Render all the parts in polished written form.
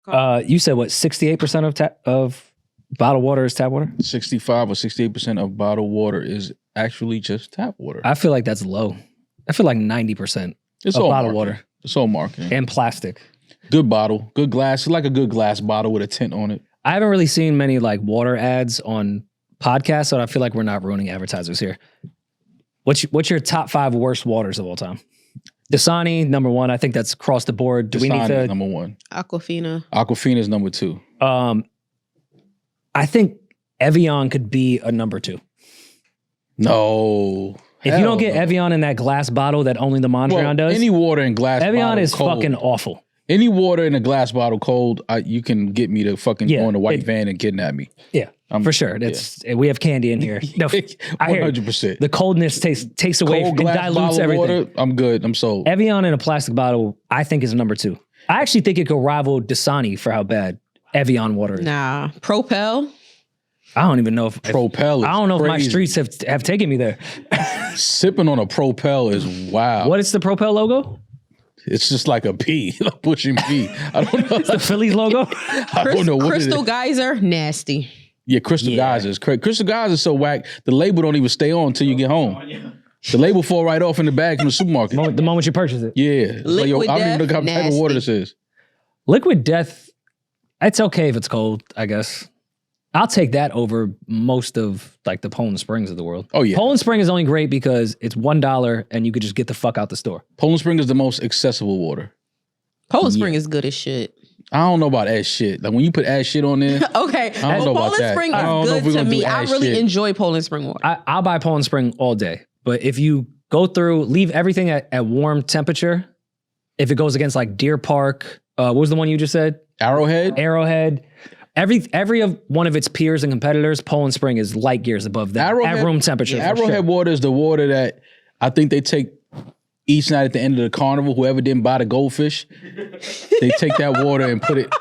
You said what? 68% of bottled water is tap water. 65 or 68% of bottled water is actually just tap water. I feel like that's low. I feel like 90% It's of all bottled marketing. water It's all marketing. and plastic. Good bottle, good glass. It's like a good glass bottle with a tint on it. I haven't really seen many like water ads on podcasts, so I feel like we're not ruining advertisers here. What's your top 5 worst waters of all time? Dasani, number 1. I think that's across the board. Do we need Dasani to? is number 1. Aquafina. Aquafina is number 2. I think Evian could be a number 2. No. If you don't get Evian in that glass bottle that only the Mondrian does, any water in glass Evian bottle is cold. fucking awful. Any water in a glass bottle cold, you can get me to fucking go in a white van and kidnap me. Yeah, for sure. We have candy in here. No, I hear 100%. the coldness takes away Cold and glass dilutes bottle everything. water, I'm good. I'm sold. Evian in a plastic bottle, I think is number 2. I actually think it could rival Dasani for how bad Evian water is. Nah. Propel. I don't even know if Propel. I don't know if my streets have taken me there. Sipping on a Propel is wild. What is the Propel logo? It's just like a P, like pushing P. I don't know. It's the Phillies logo. I don't know what Crystal it is. Geyser, nasty. Yeah, Crystal Geysers. Crystal Geysers is so whack. The label don't even stay on until you get home. The label fall right off in the bag from the supermarket. The moment you purchase it. Yeah. Liquid I don't even know Death, what type of water this is. Liquid Death, it's okay if it's cold, I guess. I'll take that over most of like the Poland Springs of the world. Oh, yeah. Poland Spring is only great because it's $1 and you could just get the fuck out the store. Poland Spring is the most accessible water. Poland Spring is good as shit. I don't know about ass shit. Like when you put ass shit on there. Okay. I don't know about Poland that. Spring I don't know if is we're good to gonna me. do I ass really shit. enjoy Poland Spring water. I'll buy Poland Spring all day. But if you go through, leave everything at warm temperature, if it goes against like Deer Park, what was the one you just said? Arrowhead. Every of one of its peers and competitors, Poland Spring is light years above that at room temperature. Arrowhead water is the water that I think they take each night at the end of the carnival. Whoever didn't buy the goldfish, they take that water and put it.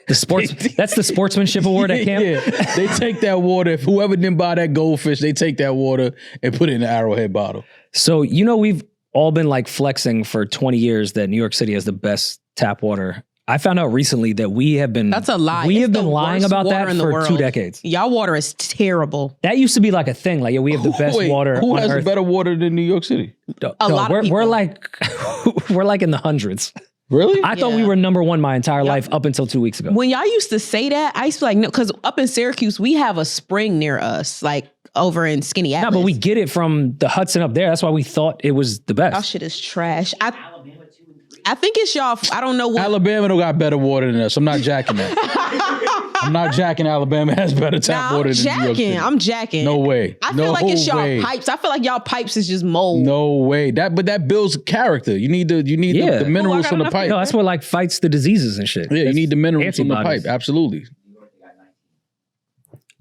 That's the sportsmanship award at camp. Yeah, they take that water. If whoever didn't buy that goldfish, they take that water and put it in the Arrowhead bottle. So we've all been like flexing for 20 years that New York City has the best tap water. I found out recently that we have been. That's a lie. We It's have been the lying worst about water that in the for world. 2 decades. Y'all water is terrible. That used to be like a thing. Like, we have the best water Who on has earth. better water than New York City? A lot of we're people. like we're like in the hundreds. Really? I thought we were number 1 my entire life up until 2 weeks ago. When y'all used to say that, I used to be like, no, because up in Syracuse, we have a spring near us, like over in Skinny Atlas. No, but we get it from the Hudson up there. That's why we thought it was the best. Y'all shit is trash. I think it's y'all. I don't know what. Alabama don't got better water than us. I'm not jacking that. I'm not jacking. Alabama has better tap water than New York City. I'm jacking. No way. I feel No like it's y'all way. pipes. I feel like y'all pipes is just mold. No way. But that builds character. You need the minerals from the pipe. No, that's what like fights the diseases and shit. Yeah, you need the minerals from the antibodies. pipe. Absolutely.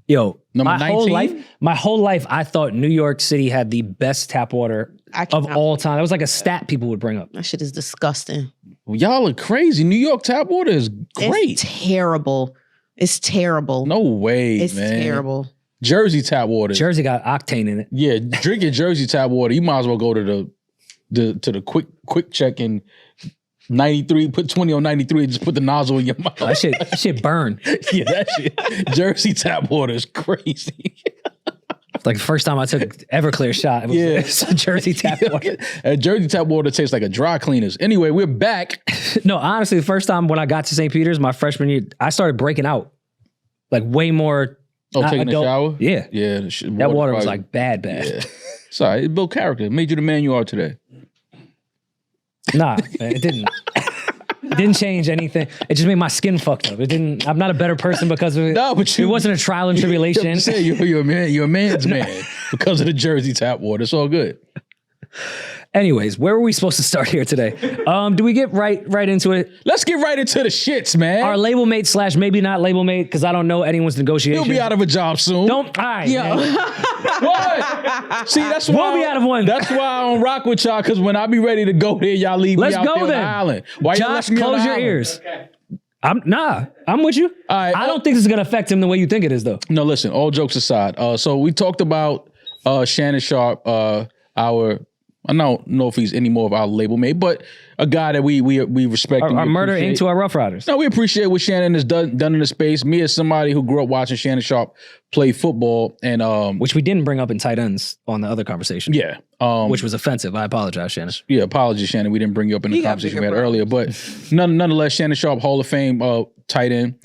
Yo, Number my 19? whole life, I thought New York City had the best tap water of all time. That was like a stat people would bring up. That shit is disgusting. Y'all are crazy. New York tap water is great. It's terrible. It's terrible. No way, it's man. terrible. Jersey tap water. Jersey got octane in it. Yeah, drinking Jersey tap water, you might as well go to the quick check and 93, put 20 on 93 and just put the nozzle in your mouth. That shit burn. Yeah, that shit. Jersey tap water is crazy. Like the first time I took Everclear shot, it was Jersey tap water. Jersey tap water tastes like a dry cleaners. Anyway, we're back. No, honestly, the first time when I got to St. Peter's, my freshman year, I started breaking out. Like way more. Taking a shower? Yeah. Yeah. That water was like bad. Yeah. Sorry, it built character. It made you the man you are today. Nah, man, it didn't. It didn't change anything. It just made my skin fucked up. It didn't. I'm not a better person because of it. No, but it wasn't a trial and tribulation. I'm saying you're a man. You're a man's man because of the Jersey tap water. It's all good. Anyways, where were we supposed to start here today? Do we get right into it? Let's get right into the shits, man. Our label mate / maybe not label mate, because I don't know anyone's negotiation. He'll be out of a job soon. Don't. All right, man. What? See, that's why We'll be out of one. That's why I don't rock with y'all, because when I be ready to go there, y'all leave Let's me out go there on the then. island. Why you Josh, left me on close the your island? ears. Okay. I'm with you. All right, I don't think this is gonna affect him the way you think it is, though. No, listen, all jokes aside. So we talked about Shannon Sharpe, I don't know if he's any more of our label mate, but a guy that we respect. Our Murder Inc. to our Rough Riders. No, we appreciate what Shannon has done in the space. Me as somebody who grew up watching Shannon Sharpe play football, and which we didn't bring up in tight ends on the other conversation. Yeah, which was offensive. I apologize, Shannon. Yeah, apologies, Shannon. We didn't bring you up in the conversation we had earlier, but nonetheless, Shannon Sharpe, Hall of Fame tight end.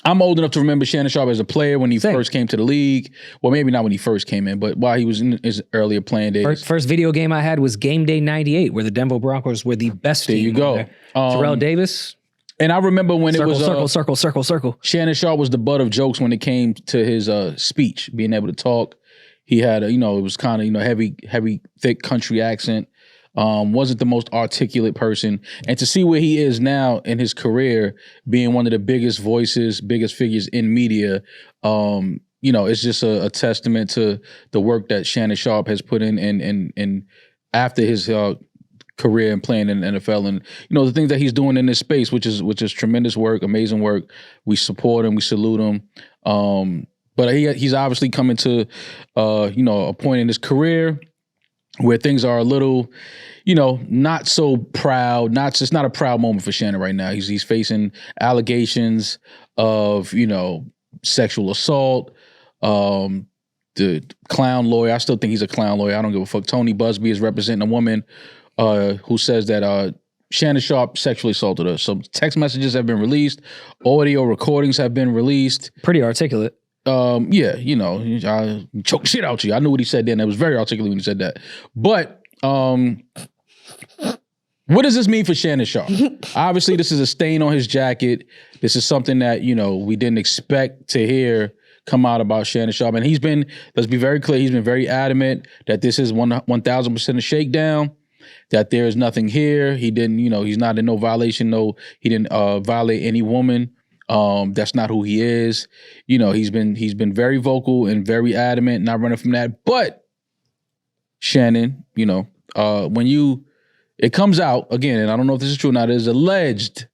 I'm old enough to remember Shannon Sharpe as a player when he first came to the league. Well, maybe not when he first came in, but while he was in his earlier playing days. First video game I had was Game Day 98, where the Denver Broncos were the best team. There you go. Terrell Davis. And I remember when it was... Circle. Shannon Sharpe was the butt of jokes when it came to his speech, being able to talk. He had, it was kind of, heavy, thick country accent. Wasn't the most articulate person. And to see where he is now in his career, being one of the biggest voices, biggest figures in media, it's just a testament to the work that Shannon Sharpe has put in after his career and playing in the NFL, and the things that he's doing in this space, which is tremendous work, amazing work. We support him, we salute him. But he's obviously coming to a point in his career where things are a little, not so proud. It's not a proud moment for Shannon right now. He's facing allegations of, sexual assault. The clown lawyer, I still think he's a clown lawyer. I don't give a fuck. Tony Busby is representing a woman who says that Shannon Sharpe sexually assaulted her. So text messages have been released. Audio recordings have been released. Pretty articulate. I choke shit out you. I knew what he said then. It was very articulate when he said that. But what does this mean for Shannon Sharpe? Obviously, this is a stain on his jacket. This is something that, we didn't expect to hear come out about Shannon Sharpe. And he's been, let's be very clear, he's been very adamant that this is 1,000% a shakedown, that there is nothing here. He didn't, he's not in no violation. No, he didn't violate any woman. That's not who he is. He's been very vocal and very adamant, not running from that. But Shannon, when it comes out again, and I don't know if this is true or not, it is alleged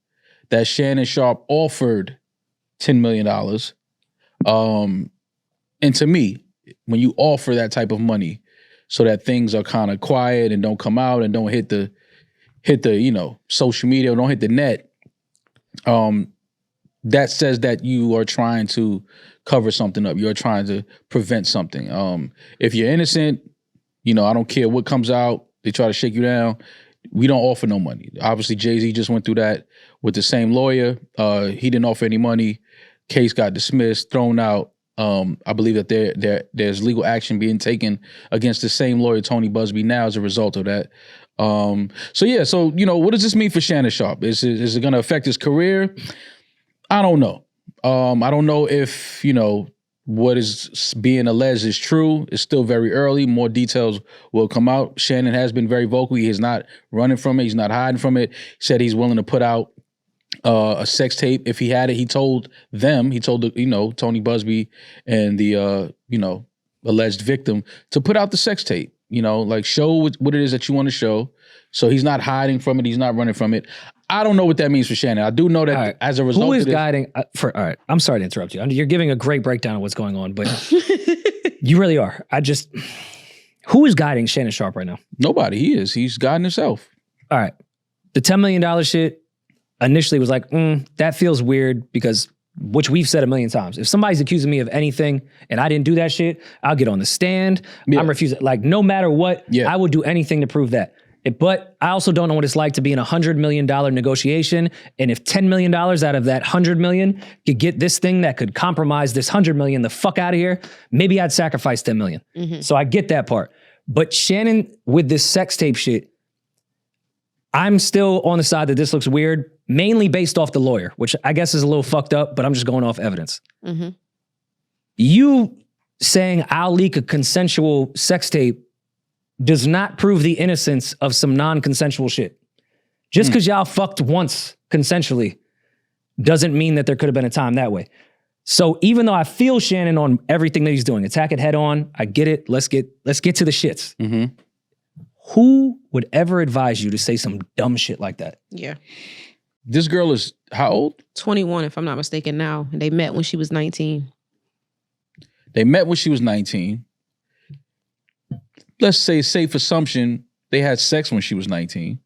that Shannon Sharpe offered $10 million. And to me, when you offer that type of money so that things are kind of quiet and don't come out and don't hit the social media, or don't hit the net, that says that you are trying to cover something up. You are trying to prevent something. If you're innocent, I don't care what comes out. They try to shake you down. We don't offer no money. Obviously, Jay-Z just went through that with the same lawyer. He didn't offer any money. Case got dismissed, thrown out. I believe that there's legal action being taken against the same lawyer, Tony Busby, now as a result of that. So what does this mean for Shannon Sharpe? Is it going to affect his career? I don't know. I don't know if, what is being alleged is true. It's still very early. More details will come out. Shannon has been very vocal. He is not running from it. He's not hiding from it. He said he's willing to put out a sex tape if he had it. He told Tony Busby and the, alleged victim to put out the sex tape, show what it is that you want to show. So he's not hiding from it. He's not running from it. I don't know what that means for Shannon. I do know that as a result who is of this, guiding all right, I'm sorry to interrupt you. You're giving a great breakdown of what's going on, but you really are. Who is guiding Shannon Sharpe right now? Nobody. He's guiding himself. All right. The $10 million shit initially was like, that feels weird because, which we've said a million times, if somebody's accusing me of anything and I didn't do that shit, I'll get on the stand. Yeah. I'm refusing. Like, no matter what, I would do anything to prove that. But I also don't know what it's like to be in $100 million negotiation. And if $10 million out of that $100 million could get this thing that could compromise this $100 million the fuck out of here, maybe I'd sacrifice $10 million. Mm-hmm. So I get that part. But Shannon, with this sex tape shit, I'm still on the side that this looks weird, mainly based off the lawyer, which I guess is a little fucked up, but I'm just going off evidence. Mm-hmm. You saying I'll leak a consensual sex tape does not prove the innocence of some non-consensual shit. Just because y'all fucked once consensually doesn't mean that there could have been a time that way. So even though I feel Shannon on everything that he's doing, attack it head on, I get it. Let's get to the shits. Mm-hmm. Who would ever advise you to say some dumb shit like that? Yeah. This girl is how old? 21, if I'm not mistaken now. And they met when she was 19. They met when she was 19. let's say, safe assumption, they had sex when she was 19.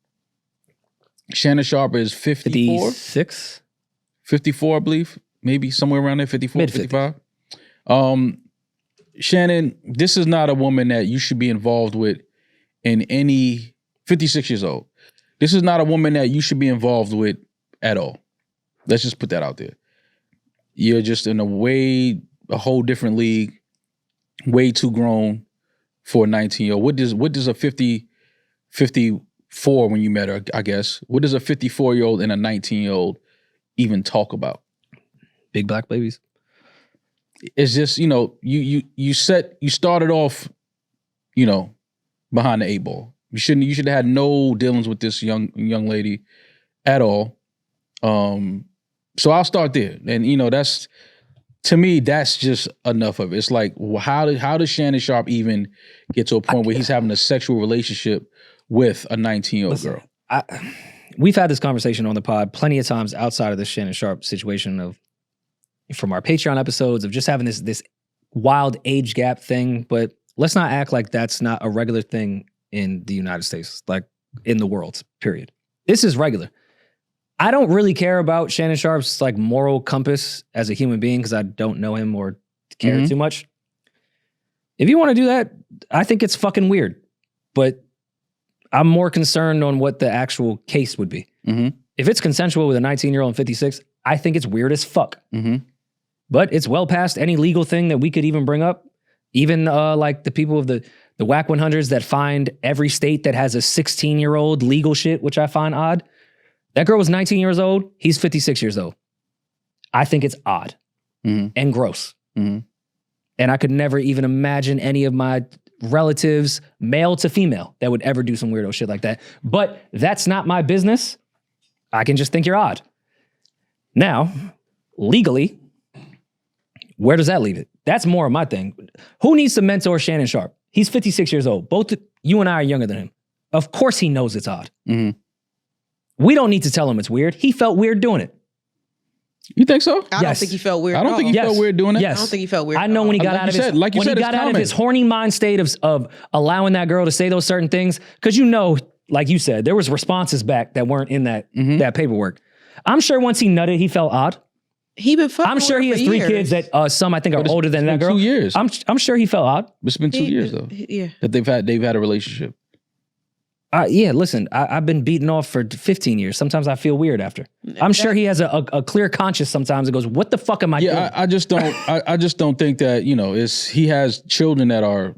Shannon Sharpe is 54? 56? 54, I believe. Maybe somewhere around there, 54, Mid-50s. 55. Shannon, this is not a woman that you should be involved with in any 56 years old. This is not a woman that you should be involved with at all. Let's just put that out there. You're just in a whole different league, way too grown for a 19-year-old. What does a 54 when you met her, I guess? What does a 54-year-old and a 19-year-old even talk about? Big black babies. It's just, you started off, behind the 8 ball. You should have had no dealings with this young lady at all. So I'll start there. And that's, to me, that's just enough of it. It's like, how does Shannon Sharpe even get to a point where he's having a sexual relationship with a 19-year-old girl? We've had this conversation on the pod plenty of times outside of the Shannon Sharpe situation from our Patreon episodes of just having this wild age gap thing. But let's not act like that's not a regular thing in the United States, like in the world, period. This is regular. I don't really care about Shannon Sharpe's like moral compass as a human being because I don't know him or care too much. If you want to do that, I think it's fucking weird. But I'm more concerned on what the actual case would be. Mm-hmm. If it's consensual with a 19-year-old and 56, I think it's weird as fuck. Mm-hmm. But it's well past any legal thing that we could even bring up. Even like the people of the WAC 100s that find every state that has a 16-year-old legal shit, which I find odd. That girl was 19 years old. He's 56 years old. I think it's odd and gross. Mm-hmm. And I could never even imagine any of my relatives, male to female, that would ever do some weirdo shit like that. But that's not my business. I can just think you're odd. Now, legally, where does that leave it? That's more of my thing. Who needs to mentor Shannon Sharpe? He's 56 years old. Both you and I are younger than him. Of course he knows it's odd. Mm-hmm. We don't need to tell him it's weird. He felt weird doing it. You think so? I don't think he felt weird. I don't think he felt weird doing it. Yes. I don't think he felt weird. I know when he got out of his horny mind state of allowing that girl to say those certain things, because like you said, there was responses back that weren't in that paperwork. I'm sure once he nutted, he felt odd. He been fucking. I'm sure he has 3 kids that some I think are older than that girl. 2 years. I'm sure he felt odd. It's been 2 years though. Yeah. That they've had a relationship. Yeah, listen, I've been beaten off for 15 years. Sometimes I feel weird after. I'm sure he has a clear conscience sometimes and goes, what the fuck am I doing? I just don't I just don't think that, he has children that are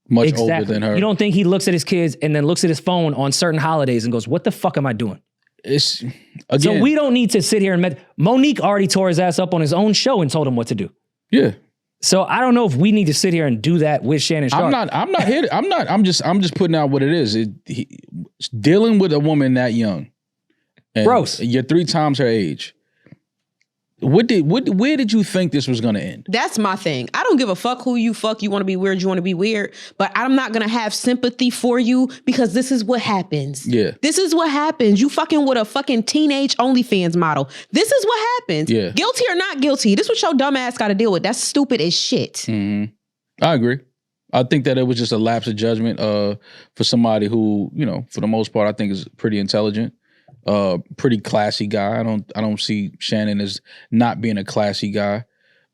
much older than her. You don't think he looks at his kids and then looks at his phone on certain holidays and goes, what the fuck am I doing? It's again. So we don't need to sit here and Monique already tore his ass up on his own show and told him what to do. Yeah. So I don't know if we need to sit here and do that with Shannon Sharpe. I'm not here. I'm just putting out what it is. Dealing with a woman that young, and gross. You're 3 times her age. Where did you think this was going to end? That's my thing. I don't give a fuck who you fuck. You want to be weird, you want to be weird. But I'm not going to have sympathy for you because this is what happens. Yeah. This is what happens. You fucking with a fucking teenage OnlyFans model. This is what happens. Yeah. Guilty or not guilty. This is what your dumb ass got to deal with. That's stupid as shit. Mm-hmm. I agree. I think that it was just a lapse of judgment for somebody who, for the most part, I think is pretty intelligent. Pretty classy guy. I don't see Shannon as not being a classy guy.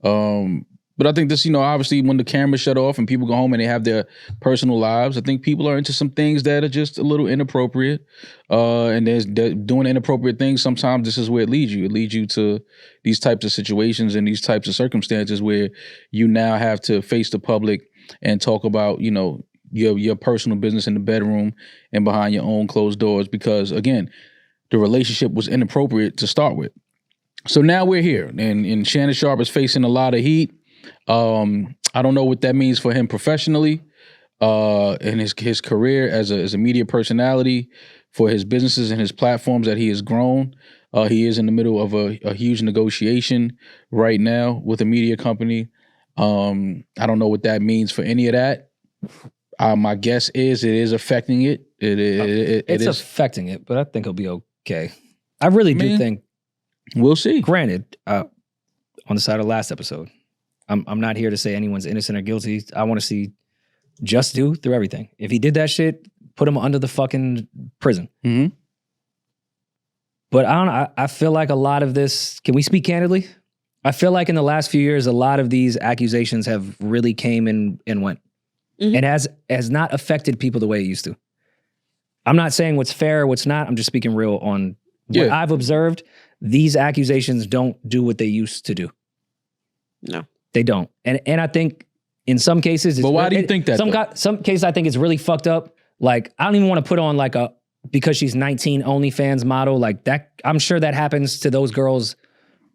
But I think this, obviously when the cameras shut off and people go home and they have their personal lives, I think people are into some things that are just a little inappropriate. And they're doing inappropriate things. Sometimes this is where it leads you. It leads you to these types of situations and these types of circumstances where you now have to face the public and talk about, your personal business in the bedroom and behind your own closed doors. Because again, the relationship was inappropriate to start with. So now we're here, and Shannon Sharpe is facing a lot of heat. I don't know what that means for him professionally, and his career as a media personality, for his businesses and his platforms that he has grown. He is in the middle of a huge negotiation right now with a media company. I don't know what that means for any of that. My guess is it is affecting it. It's affecting it, but I think it'll be okay. I really do think. We'll see. Granted, on the side of the last episode, I'm not here to say anyone's innocent or guilty. I want to see just do through everything. If he did that shit, put him under the fucking prison. Mm-hmm. But I feel like a lot of this, can we speak candidly? I feel like in the last few years, a lot of these accusations have really came and went. Mhm. And has not affected people the way it used to. I'm not saying what's fair, what's not. I'm just speaking real on what I've observed. These accusations don't do what they used to do. No. They don't. And I think in some cases, But why do you think that? Some cases I think it's really fucked up. Like, I don't even want to put on like a, because she's 19 OnlyFans model, like that. I'm sure that happens to those girls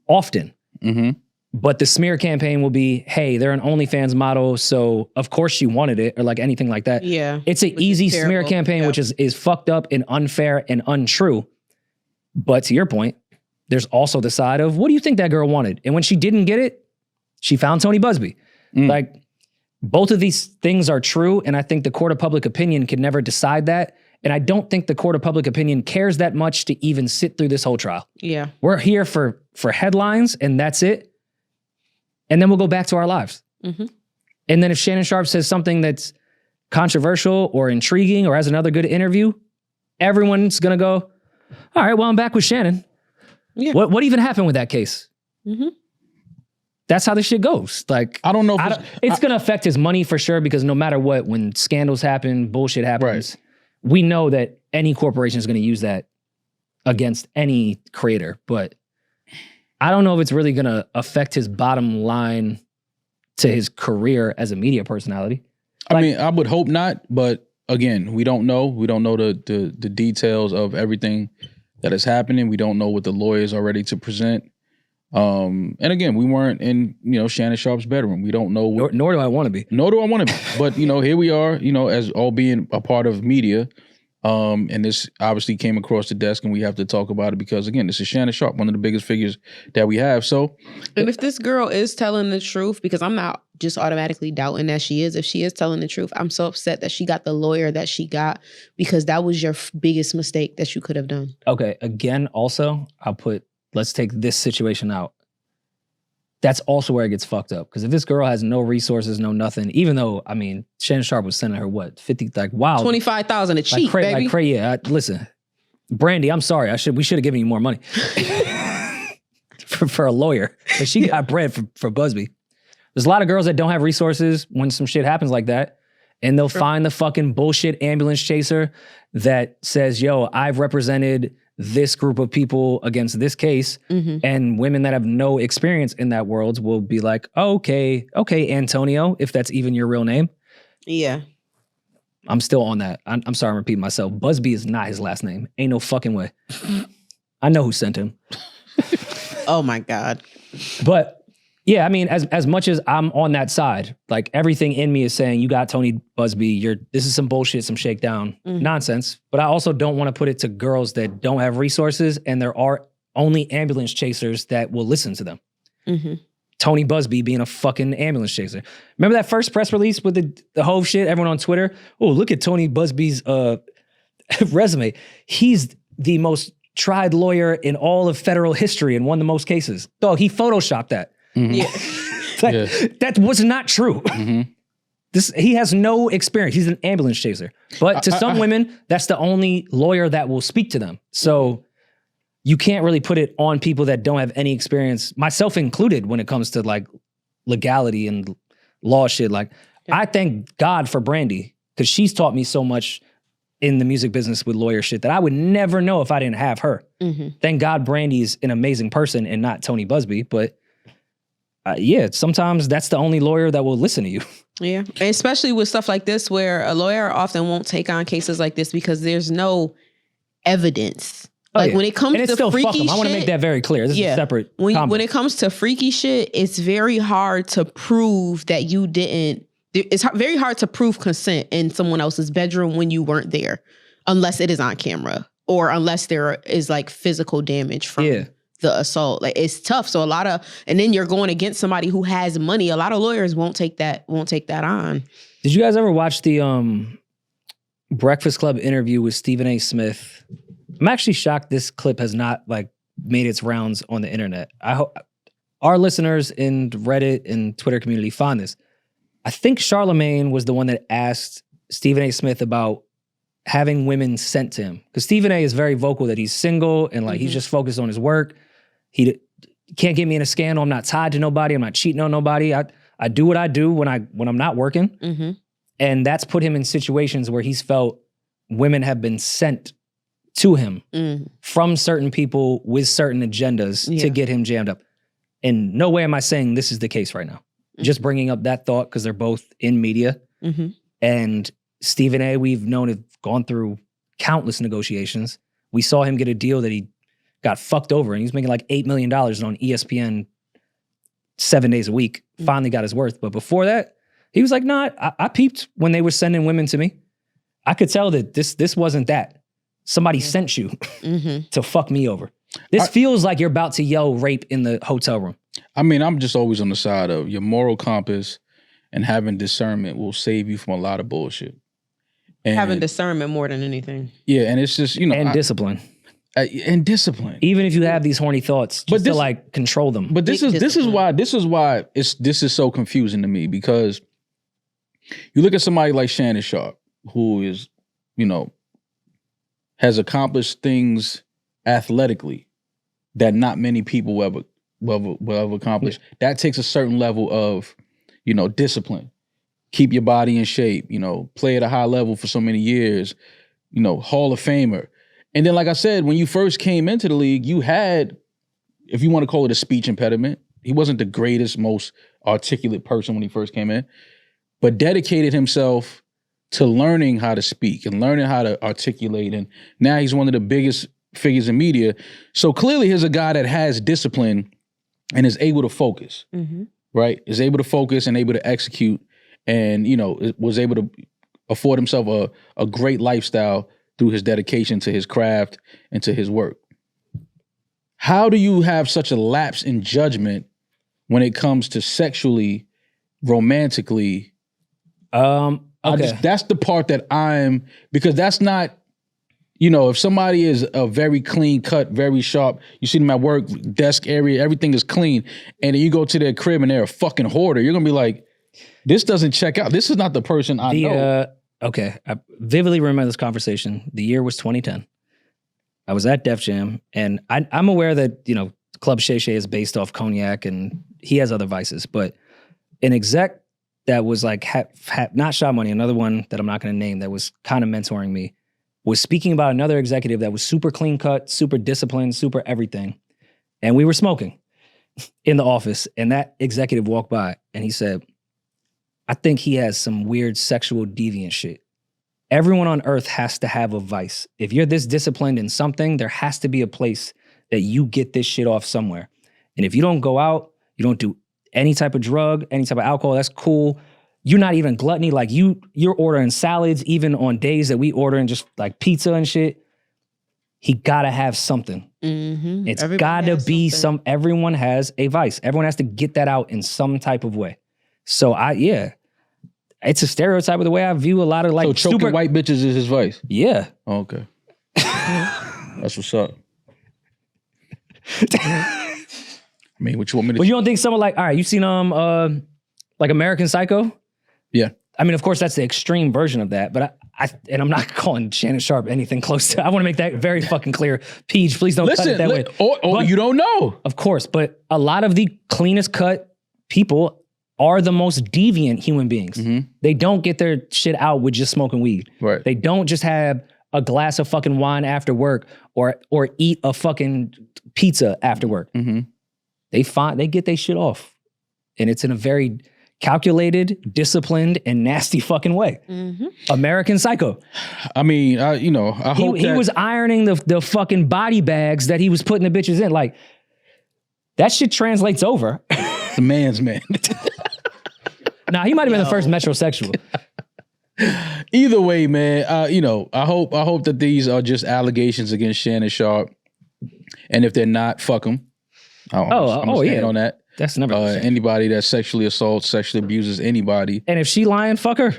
often. Mm-hmm. But the smear campaign will be, hey, they're an OnlyFans model, so of course she wanted it, or like anything like that. Yeah. It's an easy smear terrible. campaign, Yeah. which is fucked up and unfair and untrue. But to your point, there's also the side of, what do you think that girl wanted? And when she didn't get it, she found Tony Busby. Like, both of these things are true, and I think the court of public opinion can never decide that. And I don't think the court of public opinion cares that much to even sit through this whole trial. Yeah. We're here for headlines, and that's it. And then we'll go back to our lives. Mm-hmm. And then if Shannon Sharpe says something that's controversial or intriguing or has another good interview, everyone's going to go, all right, well, I'm back with Shannon. Yeah. What even happened with that case? Mm-hmm. That's how this shit goes. Like, I don't know. It's going to affect his money for sure, because no matter what, when scandals happen, bullshit happens, we know that any corporation is going to use that against any creator. But I don't know if it's really going to affect his bottom line to his career as a media personality. I mean, I would hope not, but again, we don't know. We don't know the details of everything that is happening. We don't know what the lawyers are ready to present. And again, we weren't in, Shannon Sharpe's bedroom. We don't know. Nor do I want to be. Nor do I want to be. But, here we are, as all being a part of media. And this obviously came across the desk, and we have to talk about it because, again, this is Shannon Sharpe, one of the biggest figures that we have. So, and if this girl is telling the truth, because I'm not just automatically doubting that she is, if she is telling the truth, I'm so upset that she got the lawyer that she got, because that was your biggest mistake that you could have done. Okay. Again, also, let's take this situation out. That's also where it gets fucked up. Because if this girl has no resources, no nothing, even though, I mean, Shannon Sharpe was sending her what, 50, like, wow. 25,000 a cheap, baby. Listen, Brandy, I'm sorry. We should have given you more money for a lawyer. But she got bread for Busby. There's a lot of girls that don't have resources when some shit happens like that. And they'll find the fucking bullshit ambulance chaser that says, yo, I've represented this group of people against this case. Mm-hmm. And women that have no experience in that world will be like, oh, okay, Antonio, if that's even your real name. Yeah. I'm still on that. I'm sorry, I'm repeating myself. Busby is not his last name. Ain't no fucking way. I know who sent him. Oh my God. But yeah, I mean, as much as I'm on that side, like everything in me is saying, you got Tony Busby, this is some bullshit, some shakedown nonsense. But I also don't want to put it to girls that don't have resources, and there are only ambulance chasers that will listen to them. Mm-hmm. Tony Busby being a fucking ambulance chaser. Remember that first press release with the whole shit? Everyone on Twitter, oh, look at Tony Busby's resume. He's the most tried lawyer in all of federal history and won the most cases. Dog, he photoshopped that. Mm-hmm. Yeah. That was not true. Mm-hmm. He has no experience. He's an ambulance chaser. But to some women, that's the only lawyer that will speak to them. So you can't really put it on people that don't have any experience, myself included, when it comes to like legality and law shit. Like, I thank God for Brandy, because she's taught me so much in the music business with lawyer shit that I would never know if I didn't have her. Mm-hmm. Thank God Brandy's an amazing person and not Tony Busby. But sometimes that's the only lawyer that will listen to you. Yeah, and especially with stuff like this, where a lawyer often won't take on cases like this because there's no evidence. When it comes to freaky shit, I want to make that very clear. This is a separate comment. When it comes to freaky shit, it's very hard to prove that you didn't. It's very hard to prove consent in someone else's bedroom when you weren't there, unless it is on camera or unless there is like physical damage from the assault. Like, it's tough. So and then you're going against somebody who has money. A lot of lawyers won't take that on. Did you guys ever watch the Breakfast Club interview with Stephen A. Smith? I'm actually shocked this clip has not like made its rounds on the internet. I hope our listeners in Reddit and Twitter community find this. I think Charlemagne was the one that asked Stephen A. Smith about having women sent to him. Because Stephen A. is very vocal that he's single and like he's just focused on his work. He can't get me in a scandal. I'm not tied to nobody. I'm not cheating on nobody. I do what I do when I'm not working. And that's put him in situations where he's felt women have been sent to him from certain people with certain agendas to get him jammed up. And no way am I saying this is the case right now. Just bringing up that thought because they're both in media. And Stephen A., we've known have gone through countless negotiations. We saw him get a deal that he got fucked over and he's making like $8 million on ESPN 7 days a week. Finally got his worth. But before that, he was like, nah, I peeped when they were sending women to me. I could tell that this wasn't that. Somebody sent you to fuck me over. This feels like you're about to yell rape in the hotel room. I mean, I'm just always on the side of your moral compass and having discernment will save you from a lot of bullshit. And having discernment more than anything. Yeah, and it's just, and discipline. And discipline. Even if you have these horny thoughts, just to like control them. But this is why this is so confusing to me, because you look at somebody like Shannon Sharpe, who is, has accomplished things athletically that not many people will ever accomplish. That takes a certain level of, discipline. Keep your body in shape, play at a high level for so many years, Hall of Famer. And then, like I said, when you first came into the league, you had, if you want to call it a speech impediment, he wasn't the greatest, most articulate person when he first came in, but dedicated himself to learning how to speak and learning how to articulate. And now he's one of the biggest figures in media. So clearly here's a guy that has discipline and is able to focus, right? Is able to focus and able to execute and, was able to afford himself a great lifestyle through his dedication to his craft and to his work. How do you have such a lapse in judgment when it comes to sexually, romantically? Okay. That's the part that because that's not, if somebody is a very clean cut, very sharp, you see them at work, desk area, everything is clean, and then you go to their crib and they're a fucking hoarder, you're gonna be like, this doesn't check out. This is not the person I know. Okay, I vividly remember this conversation. The year was 2010. I was at Def Jam, and I'm aware that, Club Shay Shay is based off cognac, and he has other vices, but an exec that was like, not Shot Money, another one that I'm not going to name that was kind of mentoring me, was speaking about another executive that was super clean cut, super disciplined, super everything. And we were smoking in the office, and that executive walked by, and he said, I think he has some weird sexual deviant shit. Everyone on earth has to have a vice. If you're this disciplined in something, there has to be a place that you get this shit off somewhere. And if you don't go out, you don't do any type of drug, any type of alcohol, that's cool. You're not even gluttony. Like you're ordering salads even on days that we order and just like pizza and shit. He gotta have something. It's gotta be everyone has a vice. Everyone has to get that out in some type of way. So it's a stereotype of the way I view a lot of like. So choking white bitches is his vice? Yeah. Oh, okay. That's what's up. I mean, what you want me to? Well, you don't think someone like, all right, you seen like American Psycho? Yeah. I mean, of course, that's the extreme version of that, but and I'm not calling Shannon Sharpe anything close to. I want to make that very fucking clear. Peach, please don't cut it that way. Or you don't know. Of course, but a lot of the cleanest cut people are the most deviant human beings. They don't get their shit out with just smoking weed. Right. They don't just have a glass of fucking wine after work or eat a fucking pizza after work. They get their shit off. And it's in a very calculated, disciplined, and nasty fucking way. American Psycho. I mean, I hope he was ironing the fucking body bags that he was putting the bitches in. Like, that shit translates over. The man's man. Nah, he might have been the first metrosexual. Either way, man, I hope that these are just allegations against Shannon Sharpe. And if they're not, fuck them. I'm stand on that. That's never anybody that sexually assaults, sexually abuses anybody. And if she lying, fuck her.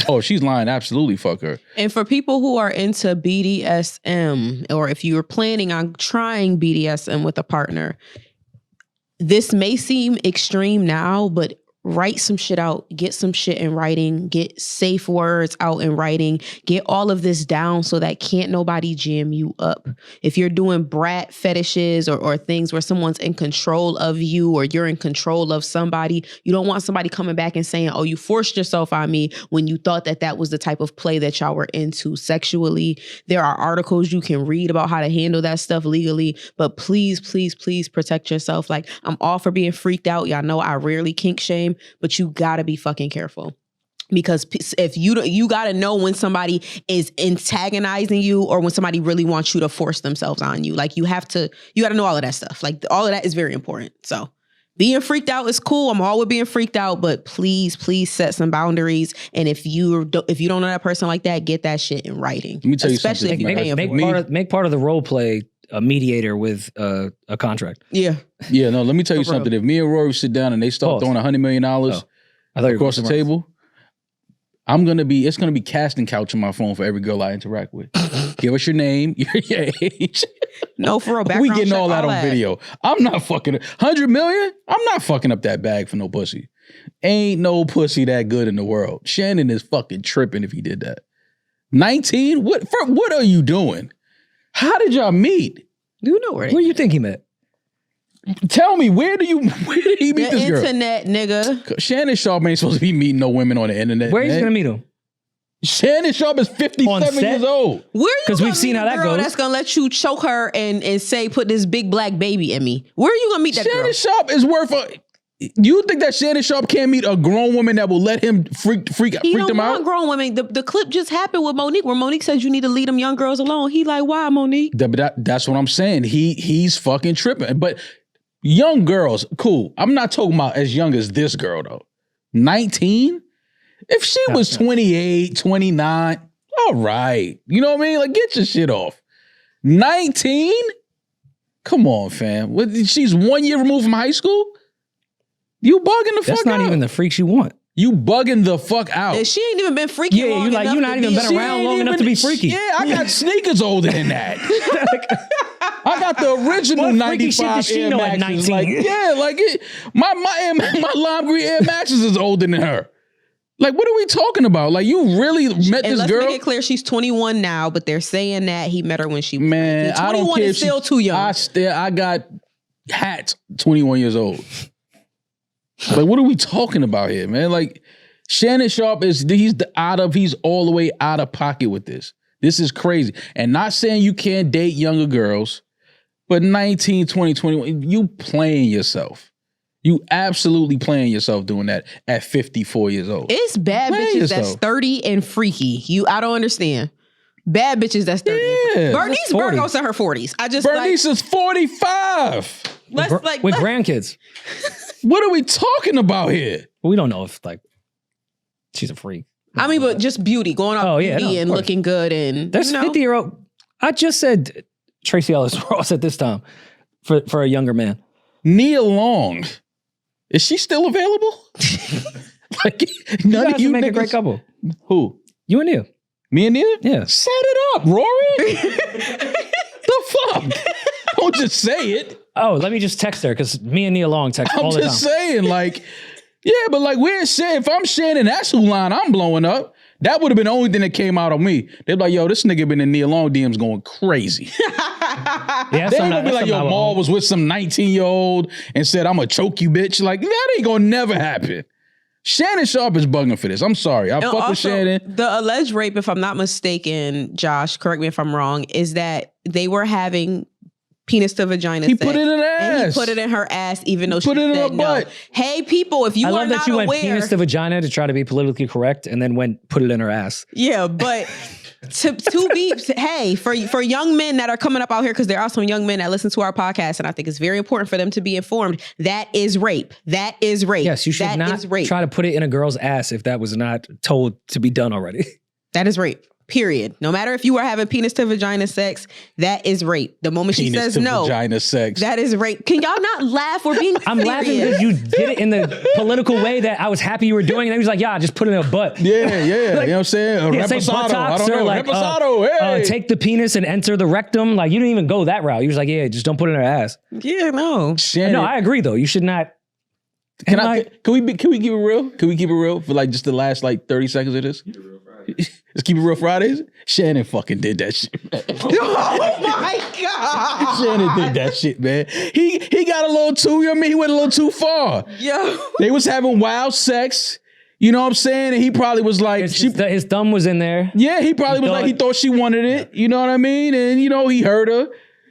Oh, if she's lying, absolutely fuck her. And for people who are into BDSM, or if you're planning on trying BDSM with a partner, this may seem extreme now, but write some shit out, get some shit in writing, get safe words out in writing, get all of this down so that can't nobody jam you up. If you're doing brat fetishes or things where someone's in control of you or you're in control of somebody, you don't want somebody coming back and saying, oh, you forced yourself on me when you thought that was the type of play that y'all were into sexually. There are articles you can read about how to handle that stuff legally, but please, please, please protect yourself. Like, I'm all for being freaked out. Y'all know I rarely kink shame, but you gotta be fucking careful. Because if you gotta know when somebody is antagonizing you or when somebody really wants you to force themselves on you. Like, you gotta know all of that stuff. Like, all of that is very important. So being freaked out is cool. I'm all with being freaked out, but please, please set some boundaries. And if you don't know that person like that, get that shit in writing. Let me tell you especially something. if you're paying for it. Make part of the role play a mediator with a contract. Yeah. Yeah, no, let me tell you something. If me and Rory sit down and they start throwing $100 million across the table, it's gonna be casting couch on my phone for every girl I interact with. Give us your name, your age. No, for real. We getting all that on video. I'm not fucking $100 million. I'm not fucking up that bag for no pussy. Ain't no pussy that good in the world. Shannon is fucking tripping if he did that. 19? What are you doing? How did y'all meet? You know where do you think he met? Tell me, where did he meet this girl? The internet, nigga. Shannon Sharpe ain't supposed to be meeting no women on the internet. Where are you gonna meet him? Shannon Sharpe is 57 years old. Because we've seen how that goes. That's gonna let you choke her and say, put this big black baby in me. Where are you gonna meet that girl? Shannon Sharpe is worth you think that Shannon Sharpe can't meet a grown woman that will let him freak them out? Grown women. The clip just happened with Monique, where Monique says you need to leave them young girls alone. He like, why, Monique? That's what I'm saying. He's fucking tripping. But young girls, cool. I'm not talking about as young as this girl though. 19? If she was 28, 29, all right. You know what I mean? Like, get your shit off. 19? Come on, fam. She's 1 year removed from high school? You bugging the fuck out. That's not even the freaks you want. You bugging the fuck out. And she ain't even been freaky. Yeah, you not even been around long enough to be freaky. Yeah, I got sneakers older than that. I got the original 95 Air Maxes. My lime green Air Maxes is older than her. Like, what are we talking about? Like, you really met this girl? Let's make it clear, she's 21 now, but they're saying that he met her when she was 19. I don't care. 21 is still too young. I got hats 21 years old. Like, what are we talking about here, man? Like, Shannon Sharpe he's all the way out of pocket with this. This is crazy. And not saying you can't date younger girls, but 19, 20, 21, you playing yourself. You absolutely playing yourself doing that at 54 years old. It's bad bitches that's 30 and freaky. I don't understand. Bad bitches that's 30. Yeah. Bernice Burgos in her 40s. Bernice is 45. With grandkids. What are we talking about here? We don't know if she's a freak. I mean, but just beauty, going off beauty and looking good, and there's 50-year-old. I just said Tracy Ellis Ross at this time for a younger man. Nia Long, is she still available? None of you make a great couple. Who? You and Nia. Me and Nia? Yeah. Set it up, Rory. The fuck? Don't just say it. Oh, let me just text her because me and Nia Long text all the time. I'm just saying, but we're saying, if I'm Shannon, that's who line I'm blowing up. That would have been the only thing that came out of me. They'd be like, yo, this nigga been in Nia Long DMs going crazy. They ain't gonna be like, yo, Maul was with some 19-year-old and said, I'm gonna choke you, bitch. Like, that ain't gonna never happen. Shannon Sharpe is bugging for this. I'm sorry. I fuck with Shannon. The alleged rape, if I'm not mistaken, Josh, correct me if I'm wrong, is that they were having penis to vagina sex. He put it in her ass. And he put it in her ass, even though she put it in her said butt. No. Hey, people, if you are not aware. I love that you went penis to vagina to try to be politically correct and then put it in her ass. Yeah, but to be, hey, for young men that are coming up out here, because there are some young men that listen to our podcast, and I think it's very important for them to be informed, that is rape. That is rape. Yes, you should not try to put it in a girl's ass if that was not told to be done already. That is rape. Period. No matter if you are having penis to vagina sex, that is rape. The moment she says no, vagina sex, that is rape. Can y'all not laugh? We're being I'm laughing because you did it in the political way that I was happy you were doing. And he was like, yeah, just put it in a butt. Yeah. Like, you know what I'm saying? Reposado. I don't know. Like, reposado. Hey. Take the penis and enter the rectum. Like, you didn't even go that route. He was like, yeah, just don't put it in her ass. Yeah, no. No, I agree though. You should not. Can we keep it real? Can we keep it real for like just the last like 30 seconds of this? Let's keep it real Fridays. Shannon fucking did that shit. Oh my God. Shannon did that shit, man. He got a little too, you know what I mean? He went a little too far. Yo. They was having wild sex. You know what I'm saying? And he probably was like, his thumb was in there. Yeah, he probably was like, he thought she wanted it. You know what I mean? And you know, he heard her.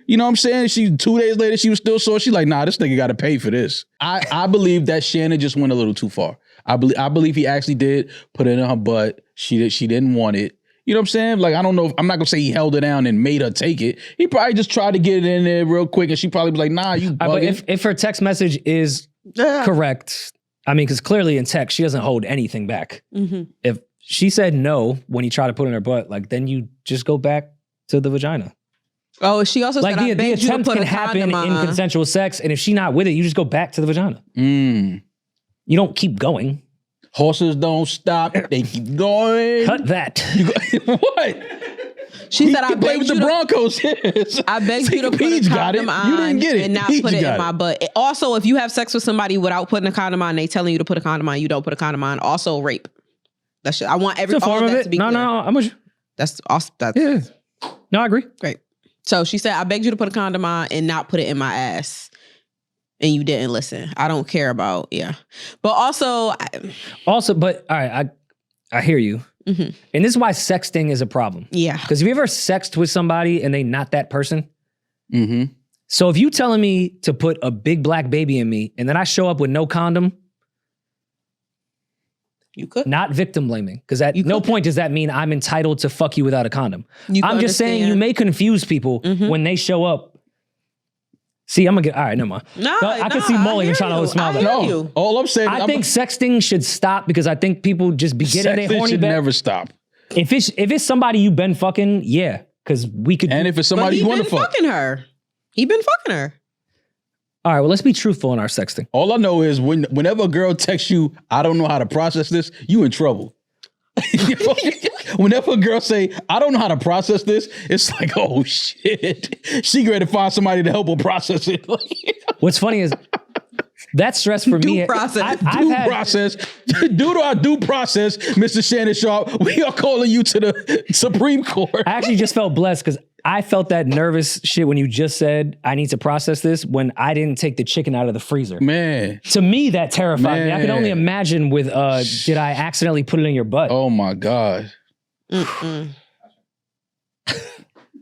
You know what I'm saying? 2 days later, she was still sore. She's like, nah, this nigga got to pay for this. I believe that Shannon just went a little too far. I believe he actually did put it in her butt. She didn't want it. You know what I'm saying? Like, I don't know. I'm not going to say he held her down and made her take it. He probably just tried to get it in there real quick. And she probably was like, nah, you bugging. But if her text message is correct, I mean, because clearly in text, she doesn't hold anything back. Mm-hmm. If she said no when he tried to put it in her butt, like, then you just go back to the vagina. Oh, she also like said, the attempt can happen in consensual sex, and if she's not with it, you just go back to the vagina. You don't keep going. Horses don't stop; they keep going. Cut that. What? She said, "I begged with the Broncos. I begged you to put a condom on. You didn't get it, and not put it in my butt." Also, if you have sex with somebody without putting a condom on, they telling you to put a condom on, you don't put a condom on. Also, rape. That's I want every all of that to be clear. No, I'm with you. That's awesome. Yeah. No, I agree. Great. So she said, I begged you to put a condom on and not put it in my ass. And you didn't listen. I don't care about, But also... but all right, I hear you. Mm-hmm. And this is why sexting is a problem. Yeah. Because have you ever sexted with somebody and they not that person? Mm-hmm. So if you telling me to put a big black baby in me and then I show up with no condom... You could. Not victim blaming. Because at no point does that mean I'm entitled to fuck you without a condom. I'm just saying you may confuse people when they show up. See, I'm going to get... All right, never mind. I can see Molly trying to smile. No, all I'm saying... I think sexting should stop because I think people just be getting their horny should never stop. If it's somebody you've been fucking, yeah. Because we could... And if it's somebody you want to fuck. He been fucking her. All right, well, let's be truthful in our sexting. All I know is whenever a girl texts you, I don't know how to process this, you in trouble. Whenever a girl say, I don't know how to process this, it's like, oh shit. She ready to find somebody to help her process it. What's funny is that stress for me. Due process. Due to our due process, Mr. Shannon Sharpe, we are calling you to the Supreme Court. I actually just felt blessed because I felt that nervous shit when you just said, I need to process this, when I didn't take the chicken out of the freezer. Man. To me, that terrified me. I can only imagine with, did I accidentally put it in your butt? Oh my God.